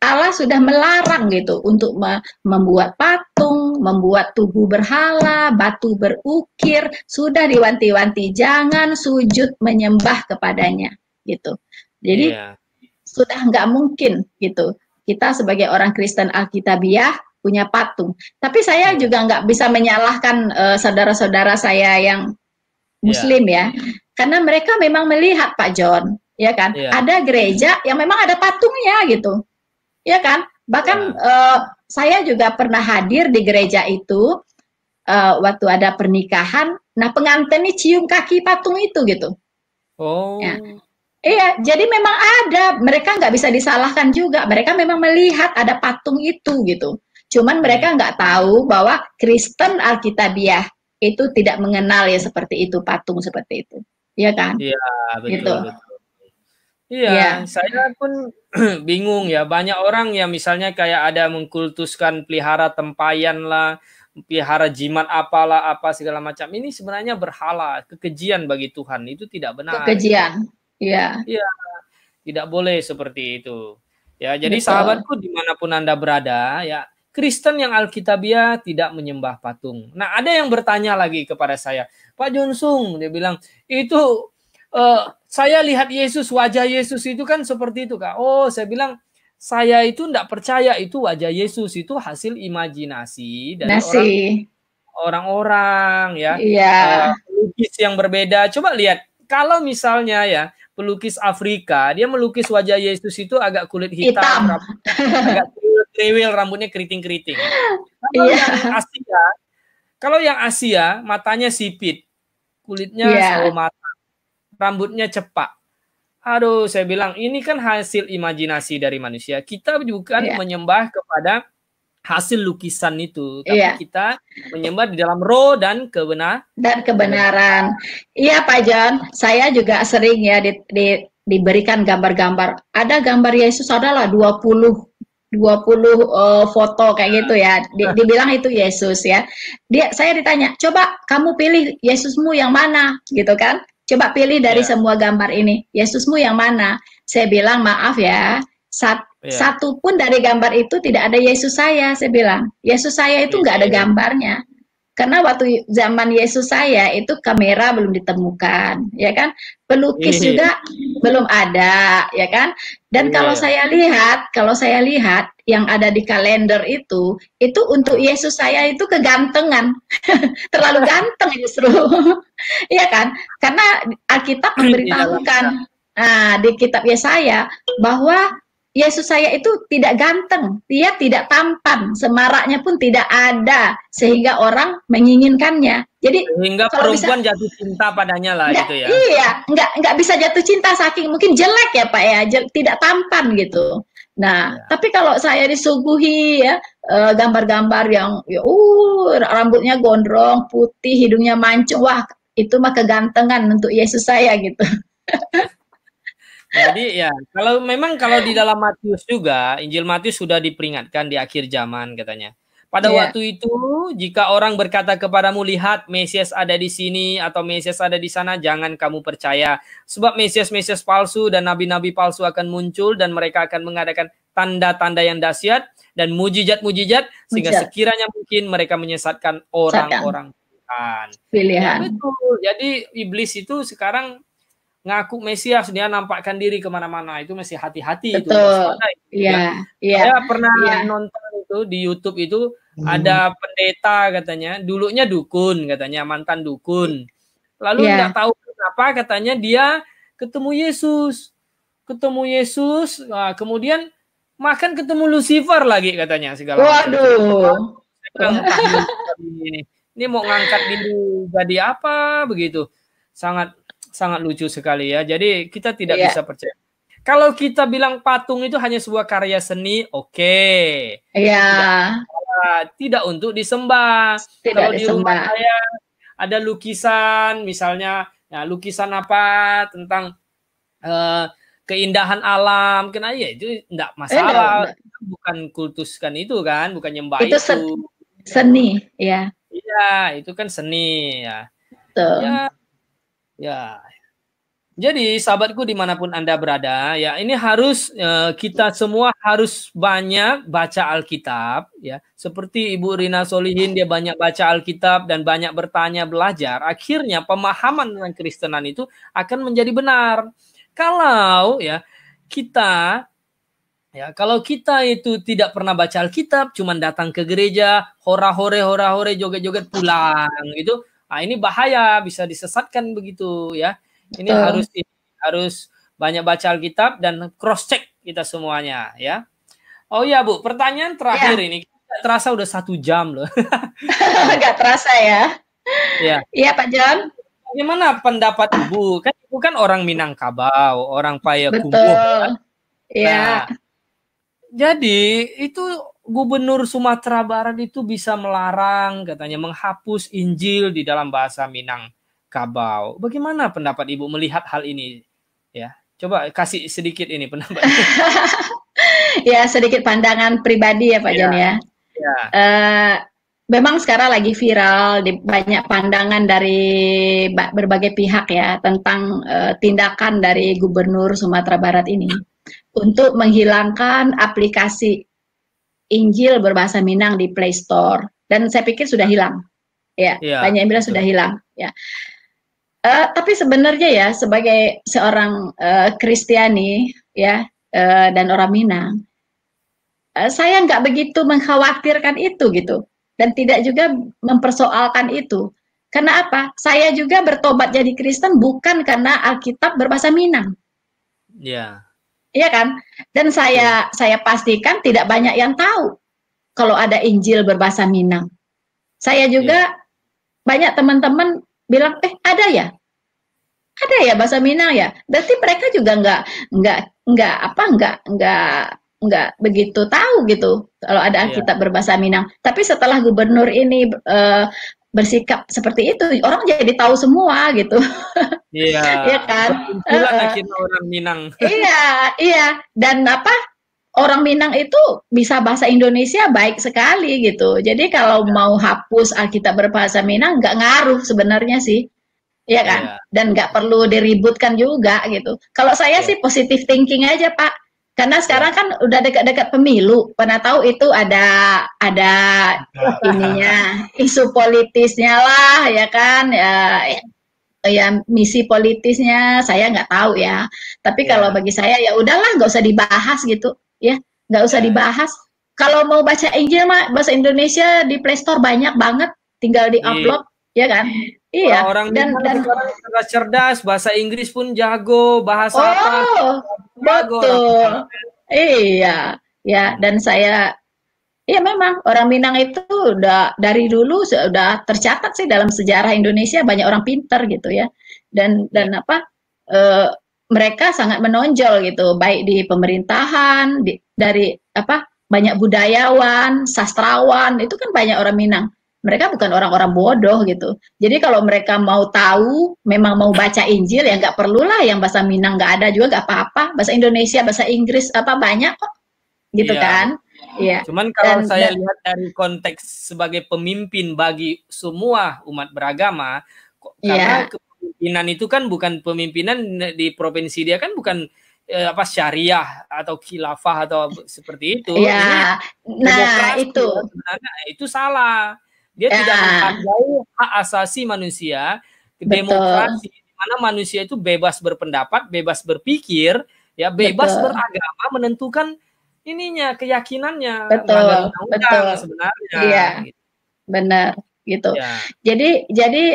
Allah sudah melarang gitu untuk membuat patung, membuat tugu berhala, batu berukir, sudah diwanti-wanti jangan sujud menyembah kepadanya gitu. Jadi sudah nggak mungkin gitu. Kita sebagai orang Kristen Alkitabiah punya patung. Tapi saya juga nggak bisa menyalahkan saudara-saudara saya yang Muslim ya, karena mereka memang melihat Pak John, ya kan, ada gereja yang memang ada patungnya gitu, ya kan. Bahkan saya juga pernah hadir di gereja itu waktu ada pernikahan. Nah pengantin ini cium kaki patung itu gitu. Oh. Ya. Iya, jadi memang ada. Mereka nggak bisa disalahkan juga. Mereka memang melihat ada patung itu gitu. Cuman mereka nggak tahu bahwa Kristen Alkitabiah itu tidak mengenal ya seperti itu, patung seperti itu. Iya kan? Iya, betul, gitu. Betul. Iya, saya pun bingung ya. Banyak orang yang misalnya kayak ada mengkultuskan pelihara tempayan lah, pelihara jimat apalah, apa segala macam. Ini sebenarnya berhala, kekejian bagi Tuhan. Itu tidak benar. Kekejian, iya. Iya, tidak boleh seperti itu. Ya, jadi sahabatku dimanapun Anda berada, ya Kristen yang Alkitabiah tidak menyembah patung. Nah, ada yang bertanya lagi kepada saya, Pak Jonsung, dia bilang, itu saya lihat Yesus, wajah Yesus itu kan seperti itu, Kak. Oh, saya bilang, saya itu tidak percaya itu wajah Yesus, itu hasil imajinasi dari orang-orang, ya. Pelukis yang berbeda. Coba lihat, kalau misalnya ya, pelukis Afrika, dia melukis wajah Yesus itu agak kulit hitam. Agak kriwil, rambutnya keriting-keriting. Kalau yang Asia, matanya sipit, kulitnya sawo matang, rambutnya cepak. Aduh, saya bilang ini kan hasil imajinasi dari manusia. Kita bukan menyembah kepada hasil lukisan itu, tapi kita menyembah di dalam roh dan kebenaran. Iya Pak John, saya juga sering ya diberikan gambar-gambar. Ada gambar Yesus adalah 20 foto kayak gitu ya. Dibilang itu Yesus ya. Saya ditanya, "Coba kamu pilih Yesusmu yang mana?" gitu kan. Coba pilih dari semua gambar ini, Yesusmu yang mana? Saya bilang, "Maaf ya, satu pun dari gambar itu tidak ada Yesus saya." Saya bilang, Yesus saya itu nggak ada gambarnya. Karena waktu zaman Yesus saya itu kamera belum ditemukan, ya kan? Pelukis juga belum ada, ya kan? Dan kalau saya lihat yang ada di kalender itu untuk Yesus saya itu kegantengan, terlalu ganteng justru, ya kan? Karena Alkitab memberitahukan, di kitab Yesaya bahwa Yesus saya itu tidak ganteng, dia tidak tampan, semaraknya pun tidak ada, sehingga orang menginginkannya. Jadi sehingga perempuan jatuh cinta padanya lah gitu ya. Iya, nggak bisa jatuh cinta saking mungkin jelek ya Pak ya, tidak tampan gitu. Nah, tapi kalau saya disuguhi ya gambar-gambar yang rambutnya gondrong, putih, hidungnya mancung, wah itu mah kegantengan untuk Yesus saya gitu. Jadi ya, kalau di dalam Matius juga, Injil Matius sudah diperingatkan di akhir zaman katanya. Pada waktu itu, jika orang berkata kepadamu, lihat Mesias ada di sini atau Mesias ada di sana, jangan kamu percaya. Sebab Mesias-Mesias palsu dan nabi-nabi palsu akan muncul dan mereka akan mengadakan tanda-tanda yang dahsyat dan mujizat-mujizat sehingga sekiranya mungkin mereka menyesatkan orang-orang pilihan. Ya, betul. Jadi iblis itu sekarang ngaku Mesias, dia nampakkan diri kemana-mana, itu masih hati-hati itu. Saya pernah nonton itu di YouTube itu ada pendeta katanya, dulunya dukun katanya, mantan dukun. Lalu nggak tahu kenapa katanya dia ketemu Yesus, kemudian makan ketemu Lucifer lagi katanya segala macam. Waduh. Ini mau ngangkat diri jadi apa begitu? Sangat lucu sekali ya. Jadi kita tidak bisa percaya. Kalau kita bilang patung itu hanya sebuah karya seni, oke. Iya. Tidak untuk disembah. Tidak Kalau di rumah disembah. saya ada lukisan, misalnya, ya, lukisan apa tentang keindahan alam, kenapa ya itu enggak masalah. Enggak. Bukan kultuskan itu kan, bukan nyembah Itu itu. seni, ya. Iya, itu kan seni ya. Betul. Ya, ya. Jadi sahabatku dimanapun Anda berada, ya ini harus kita semua harus banyak baca Alkitab, ya. Seperti Ibu Rina Solihin, dia banyak baca Alkitab dan banyak bertanya, belajar. Akhirnya pemahaman tentang Kristenan itu akan menjadi benar. Kalau ya kita kalau kita itu tidak pernah baca Alkitab, cuma datang ke gereja, hora-hore, joget-joget pulang, gitu. Nah, ini bahaya, bisa disesatkan begitu ya. Ini harus banyak baca Alkitab dan cross check kita semuanya ya. Oh iya Bu, pertanyaan terakhir ini terasa udah 1 jam loh. Nggak terasa ya. Iya Pak John. Bagaimana pendapat Ibu? Kan Ibu kan orang Minangkabau, orang Payakumbuh. Betul. Nah, Iya. jadi itu Gubernur Sumatera Barat itu bisa melarang, katanya menghapus Injil di dalam bahasa Minangkabau. Bagaimana pendapat Ibu melihat hal ini? Ya, coba kasih sedikit ini pendapat. Ya, sedikit pandangan pribadi ya Pak John ya. Memang sekarang lagi viral di banyak pandangan dari berbagai pihak ya tentang tindakan dari Gubernur Sumatera Barat ini untuk menghilangkan aplikasi Injil berbahasa Minang di Play Store, dan saya pikir sudah hilang ya, banyak yang bilang sudah hilang ya. Tapi sebenarnya ya sebagai seorang Kristiani ya dan orang Minang, saya nggak begitu mengkhawatirkan itu gitu, dan tidak juga mempersoalkan itu. Karena apa? Saya juga bertobat jadi Kristen bukan karena Alkitab berbahasa Minang. Iya. Iya kan? Dan saya pastikan tidak banyak yang tahu kalau ada Injil berbahasa Minang. Saya juga banyak teman-teman bilang, ada ya? Ada ya bahasa Minang ya? Berarti mereka juga nggak begitu tahu gitu kalau ada Alkitab berbahasa Minang. Tapi setelah gubernur ini bersikap seperti itu, orang jadi tahu semua gitu. Iya. Iya kan? Akhirnya orang Minang. Iya. Dan orang Minang itu bisa bahasa Indonesia baik sekali gitu. Jadi kalau mau hapus Alkitab berbahasa Minang nggak ngaruh sebenarnya sih. Iya kan? Dan nggak perlu diributkan juga gitu. Kalau saya sih positive thinking aja Pak. Karena sekarang kan udah dekat-dekat pemilu. Pernah tahu itu ada ininya, isu politisnya lah ya kan. Ya misi politisnya saya nggak tahu ya. Tapi kalau bagi saya ya udahlah, nggak usah dibahas gitu ya, nggak usah dibahas. Kalau mau baca Injil mah bahasa Indonesia di Play Store banyak banget, tinggal di-upload ya kan. Iya. Orang dan sekarang cerdas, bahasa Inggris pun jago, bahasa betul. Iya, ya. Dan saya iya memang orang Minang itu udah dari dulu sudah tercatat sih dalam sejarah Indonesia banyak orang pinter gitu ya, dan mereka sangat menonjol gitu baik di pemerintahan, dari banyak budayawan, sastrawan, itu kan banyak orang Minang. Mereka bukan orang-orang bodoh gitu. Jadi kalau mereka mau tahu, memang mau baca Injil ya nggak perlulah yang bahasa Minang, nggak ada juga nggak apa-apa. Bahasa Indonesia, bahasa Inggris banyak kok, gitu kan. Iya. Cuman kalau saya lihat dari konteks sebagai pemimpin bagi semua umat beragama, karena kepemimpinan itu kan bukan pemimpinan di provinsi dia kan bukan syariah atau khilafah atau seperti itu. Ya, nah itu sebenarnya itu salah. Dia tidak menghargai hak asasi manusia, demokrasi di mana manusia itu bebas berpendapat, bebas berpikir, ya bebas beragama, menentukan keyakinannya, betul sebenarnya. Iya, gitu. Benar gitu. Ya. Jadi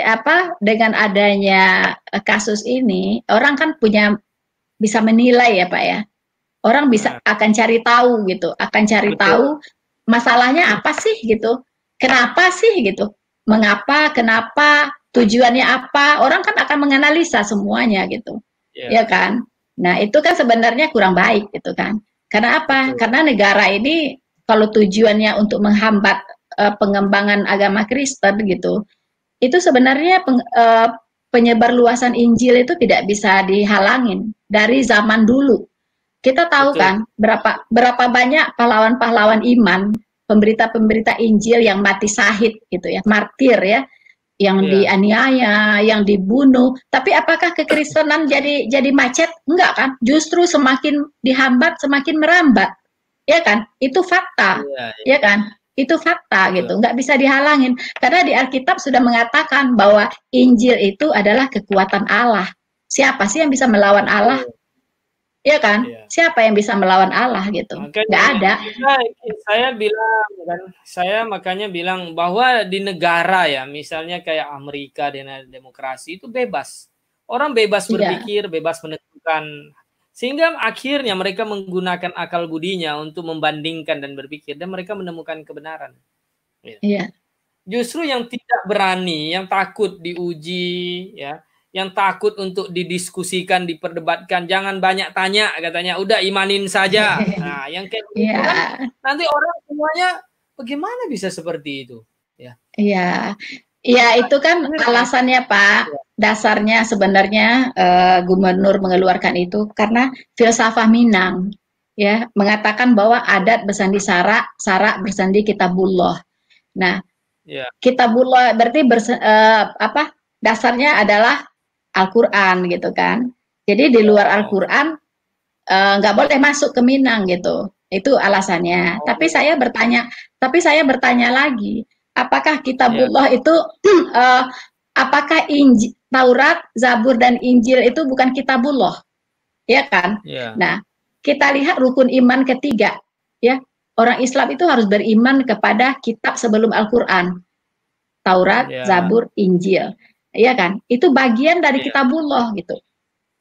dengan adanya kasus ini, orang kan bisa menilai ya Pak ya. Orang akan cari tahu gitu, akan cari tahu masalahnya apa sih gitu, kenapa sih gitu, mengapa, kenapa, tujuannya apa. Orang kan akan menganalisa semuanya gitu, ya kan. Nah, itu kan sebenarnya kurang baik gitu kan. Karena apa? Betul. Karena negara ini kalau tujuannya untuk menghambat pengembangan agama Kristen gitu, itu sebenarnya penyebar luasan Injil itu tidak bisa dihalangin dari zaman dulu. Kita tahu Betul. kan berapa banyak pahlawan-pahlawan iman, pemberita-pemberita Injil yang mati syahid gitu ya, martir ya, yang Iya. dianiaya, yang dibunuh. Tapi apakah kekristenan jadi macet? Enggak kan? Justru semakin dihambat, semakin merambat. Ya kan? Itu fakta. Iya, iya. Ya kan? Itu fakta Betul. gitu. Enggak bisa dihalangin. Karena di Alkitab sudah mengatakan bahwa Injil itu adalah kekuatan Allah. Siapa sih yang bisa melawan Allah? Betul. Ya kan? Iya. Siapa yang bisa melawan Allah gitu? Enggak Makanya ada. saya bilang kan, saya makanya bilang bahwa di negara ya, misalnya kayak Amerika dengan demokrasi itu bebas. Orang bebas Iya. berpikir, bebas menentukan. Sehingga akhirnya mereka menggunakan akal budinya untuk membandingkan dan berpikir, dan mereka menemukan kebenaran. Iya. Justru yang tidak berani, yang takut diuji, ya, yang takut untuk didiskusikan, diperdebatkan, jangan banyak tanya katanya, udah imanin saja. Nah, yang kayak gitu kan Iya. nanti orang semuanya bagaimana bisa seperti itu, ya. Iya. Iya, itu kan Akhirnya, alasannya Pak. ya, Dasarnya sebenarnya gubernur mengeluarkan itu karena filsafah Minang ya mengatakan bahwa adat bersandi sara, sara bersandi kitabullah. Nah, ya, kitabullah berarti apa? Dasarnya adalah Al-Qur'an gitu kan. Jadi di luar oh, Al-Qur'an nggak boleh masuk ke Minang gitu. Itu alasannya. oh, Tapi saya bertanya lagi, apakah ya, kitabullah itu apakah Taurat, Zabur dan Injil itu bukan kitabullah? Ya kan? ya, Nah, kita lihat rukun iman ketiga, ya. Orang Islam itu harus beriman kepada kitab sebelum Al-Qur'an. Taurat, ya, Zabur, Injil. Iya kan? Itu bagian dari ya, kitabullah gitu.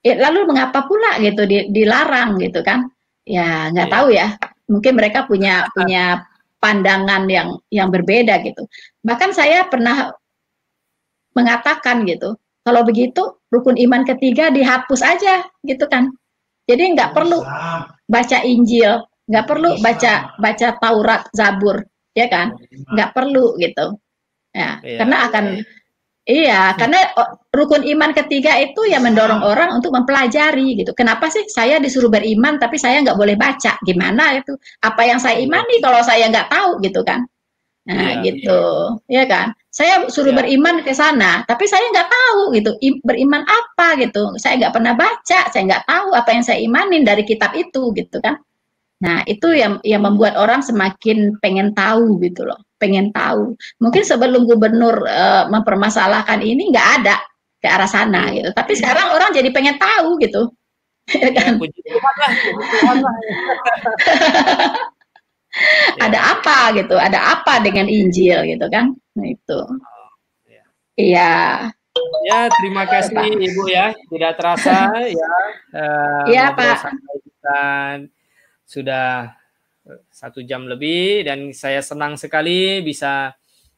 Lalu mengapa pula gitu dilarang gitu kan? Ya nggak ya, tahu ya. Mungkin mereka punya punya pandangan yang berbeda gitu. Bahkan saya pernah mengatakan gitu, kalau begitu rukun iman ketiga dihapus aja gitu kan. Jadi nggak perlu baca Injil, nggak perlu baca baca Taurat, Zabur, ya kan? Nggak perlu gitu. Ya, ya, karena ya, akan ya. iya, karena rukun iman ketiga itu ya mendorong orang untuk mempelajari gitu. Kenapa sih saya disuruh beriman tapi saya nggak boleh baca? Gimana itu? Apa yang saya Iya, imani kalau saya nggak tahu gitu kan? Nah, iya, gitu, iya, ya kan? Saya suruh ya, beriman ke sana, tapi saya nggak tahu gitu. Beriman apa gitu? Saya nggak pernah baca, saya nggak tahu apa yang saya imanin dari kitab itu gitu kan? Nah, itu ya. yang membuat orang semakin pengen tahu gitu loh, pengen tahu. Mungkin sebelum gubernur mempermasalahkan ini nggak ada ke arah sana Iya. gitu. Tapi sekarang orang jadi pengen tahu gitu, ya Ya, kan? puji Tuhan lah, puji Tuhan lah. Ada Ya. apa gitu? Ada apa dengan Injil gitu kan? Nah, itu. Oh, ya. Iya, Ya, terima kasih Pak. Ibu ya. Tidak terasa ya Iya, ngobrol Pak. sampai kita sudah 1 jam lebih, dan saya senang sekali bisa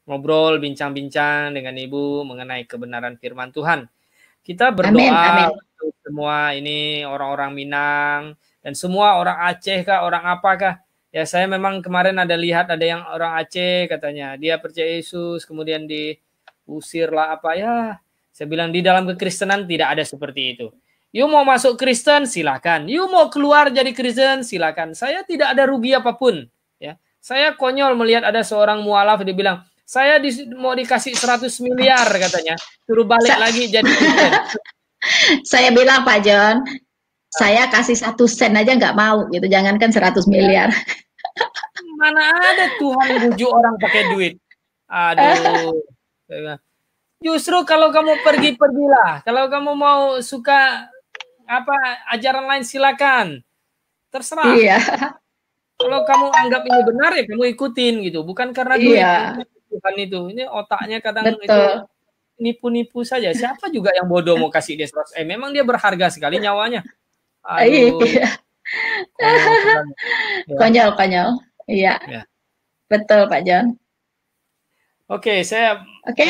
ngobrol bincang-bincang dengan Ibu mengenai kebenaran firman Tuhan. Kita Amin, berdoa amin. untuk semua ini orang-orang Minang dan semua orang Aceh kah, orang apakah. Ya, saya memang kemarin ada lihat ada yang orang Aceh katanya dia percaya Yesus kemudian diusir lah apa ya. Saya bilang di dalam kekristenan tidak ada seperti itu. You mau masuk Kristen silakan. You mau keluar jadi Kristen silakan. Saya tidak ada rugi apapun. Ya, saya konyol melihat ada seorang mualaf dia bilang saya mau dikasih 100 miliar katanya, suruh balik Sa lagi jadi Kristen. saya bilang Pak John, saya kasih 1 sen aja nggak mau gitu, jangankan 100 Ya, miliar. mana ada Tuhan bujuk orang pakai duit. Aduh. Justru kalau kamu pergilah. Kalau kamu mau suka apa ajaran lain silakan. Terserah. Iya, Kalau kamu anggap ini benar ya kamu ikutin gitu. Bukan karena duit. iya, Tuhan itu. Ini otaknya kadang itu betul. nipu-nipu saja. Siapa juga yang bodoh mau kasih dia 100 M. Memang dia berharga sekali nyawanya. Aduh, Iya, konyol sekali. Ya, konyol, konyol. Iya, ya. betul Pak John. Oke, saya Oke,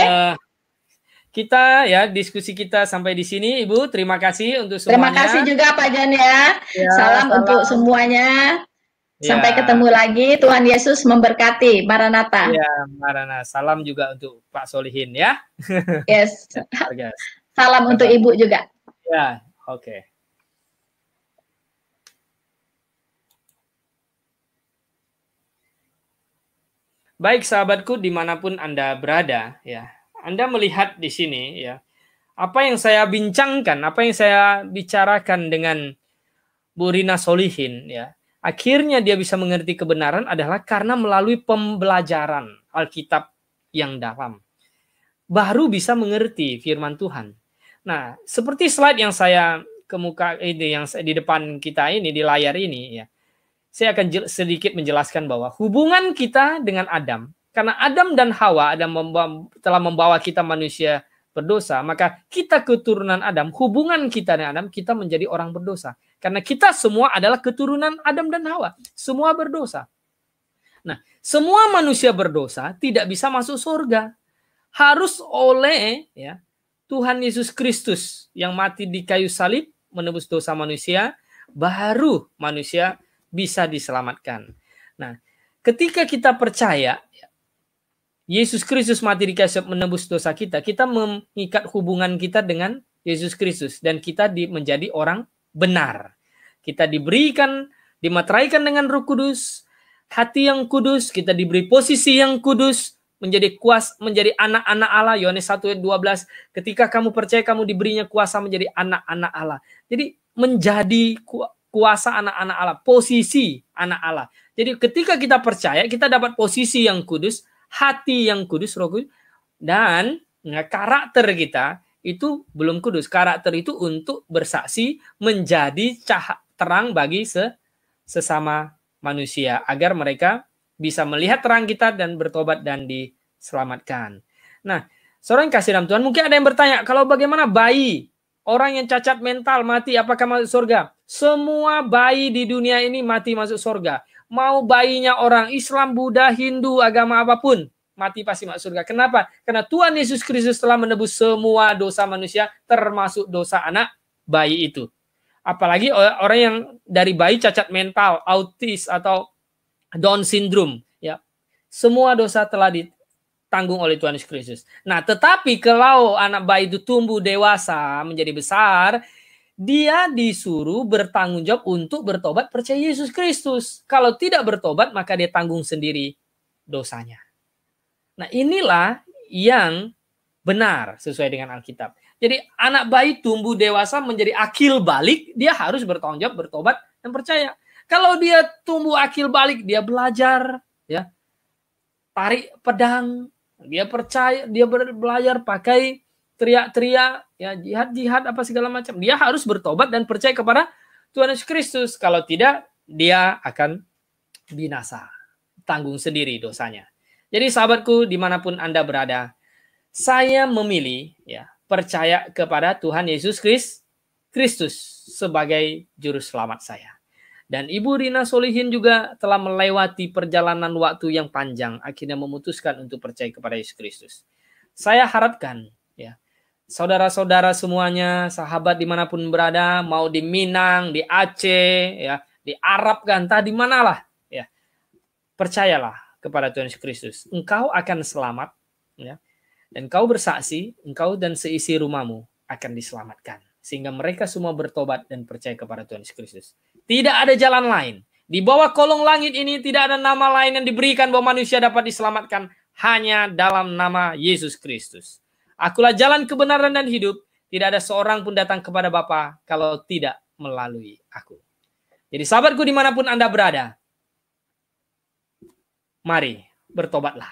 kita ya diskusi kita sampai di sini, Ibu. Terima kasih untuk semuanya. Terima kasih juga Pak Jan ya. Salam untuk semuanya. Sampai ketemu lagi. Tuhan Yesus memberkati. Maranatha. Ya, Maranatha. Salam juga untuk Pak Solihin ya. Yes. Salam untuk Ibu juga. Ya, oke. Baik sahabatku dimanapun Anda berada ya, Anda melihat di sini ya, apa yang saya bincangkan, apa yang saya bicarakan dengan Bu Rina Solihin ya, akhirnya dia bisa mengerti kebenaran adalah karena melalui pembelajaran Alkitab yang dalam. Baru bisa mengerti firman Tuhan. Nah, seperti slide yang saya kemuka ini yang di depan kita ini di layar ini ya. Saya akan sedikit menjelaskan bahwa hubungan kita dengan Adam, karena Adam dan Hawa telah membawa kita manusia berdosa, maka kita keturunan Adam, hubungan kita dengan Adam, kita menjadi orang berdosa. Karena kita semua adalah keturunan Adam dan Hawa, semua berdosa. Nah, semua manusia berdosa tidak bisa masuk surga. Harus oleh ya Tuhan Yesus Kristus yang mati di kayu salib menebus dosa manusia, baru manusia bisa diselamatkan. Nah, ketika kita percaya Yesus Kristus mati di kayu salib menebus dosa kita, kita mengikat hubungan kita dengan Yesus Kristus dan kita menjadi orang benar. Kita diberikan, dimateraikan dengan Roh Kudus, hati yang kudus, kita diberi posisi yang kudus, menjadi anak-anak Allah. Yohanes 1:12, ketika kamu percaya kamu diberinya kuasa menjadi anak-anak Allah. Jadi menjadi kuasa anak-anak Allah, posisi anak Allah. Jadi ketika kita percaya, kita dapat posisi yang kudus, hati yang kudus, Roh Kudus, dan karakter kita itu belum kudus. Karakter itu untuk bersaksi menjadi terang bagi sesama manusia, agar mereka bisa melihat terang kita dan bertobat dan diselamatkan. Nah, saudara yang kasih dalam Tuhan, mungkin ada yang bertanya, kalau bagaimana bayi, orang yang cacat mental mati, apakah masuk surga? Semua bayi di dunia ini mati masuk surga. Mau bayinya orang Islam, Buddha, Hindu, agama apapun, mati pasti masuk surga. Kenapa? Karena Tuhan Yesus Kristus telah menebus semua dosa manusia, termasuk dosa anak bayi itu. Apalagi orang yang dari bayi cacat mental, autis, atau Down syndrome, ya, semua dosa telah ditanggung oleh Tuhan Yesus Kristus. Nah, tetapi kalau anak bayi itu tumbuh dewasa, menjadi besar, dia disuruh bertanggung jawab untuk bertobat percaya Yesus Kristus. Kalau tidak bertobat, maka dia tanggung sendiri dosanya. Nah, inilah yang benar sesuai dengan Alkitab. Jadi anak bayi tumbuh dewasa menjadi akil balik, dia harus bertanggung jawab, bertobat, dan percaya. Kalau dia tumbuh akil balik, dia belajar, ya, tarik pedang, dia percaya, dia belajar pakai teriak-teriak, ya, jihad apa segala macam. Dia harus bertobat dan percaya kepada Tuhan Yesus Kristus. Kalau tidak, dia akan binasa, tanggung sendiri dosanya. Jadi sahabatku, dimanapun Anda berada, saya memilih, ya, percaya kepada Tuhan Yesus Kristus sebagai juru selamat saya. Dan Ibu Rina Solihin juga telah melewati perjalanan waktu yang panjang, akhirnya memutuskan untuk percaya kepada Yesus Kristus. Saya harapkan, ya, saudara-saudara semuanya, sahabat dimanapun berada, mau di Minang, di Aceh, ya, di Arab, kan, entah di manalah, ya, percayalah kepada Tuhan Yesus Kristus. Engkau akan selamat, ya, dan kau bersaksi, engkau dan seisi rumahmu akan diselamatkan. Sehingga mereka semua bertobat dan percaya kepada Tuhan Yesus Kristus. Tidak ada jalan lain. Di bawah kolong langit ini tidak ada nama lain yang diberikan bahwa manusia dapat diselamatkan. Hanya dalam nama Yesus Kristus. Akulah jalan kebenaran dan hidup. Tidak ada seorang pun datang kepada Bapa kalau tidak melalui aku. Jadi sahabatku dimanapun Anda berada, mari bertobatlah.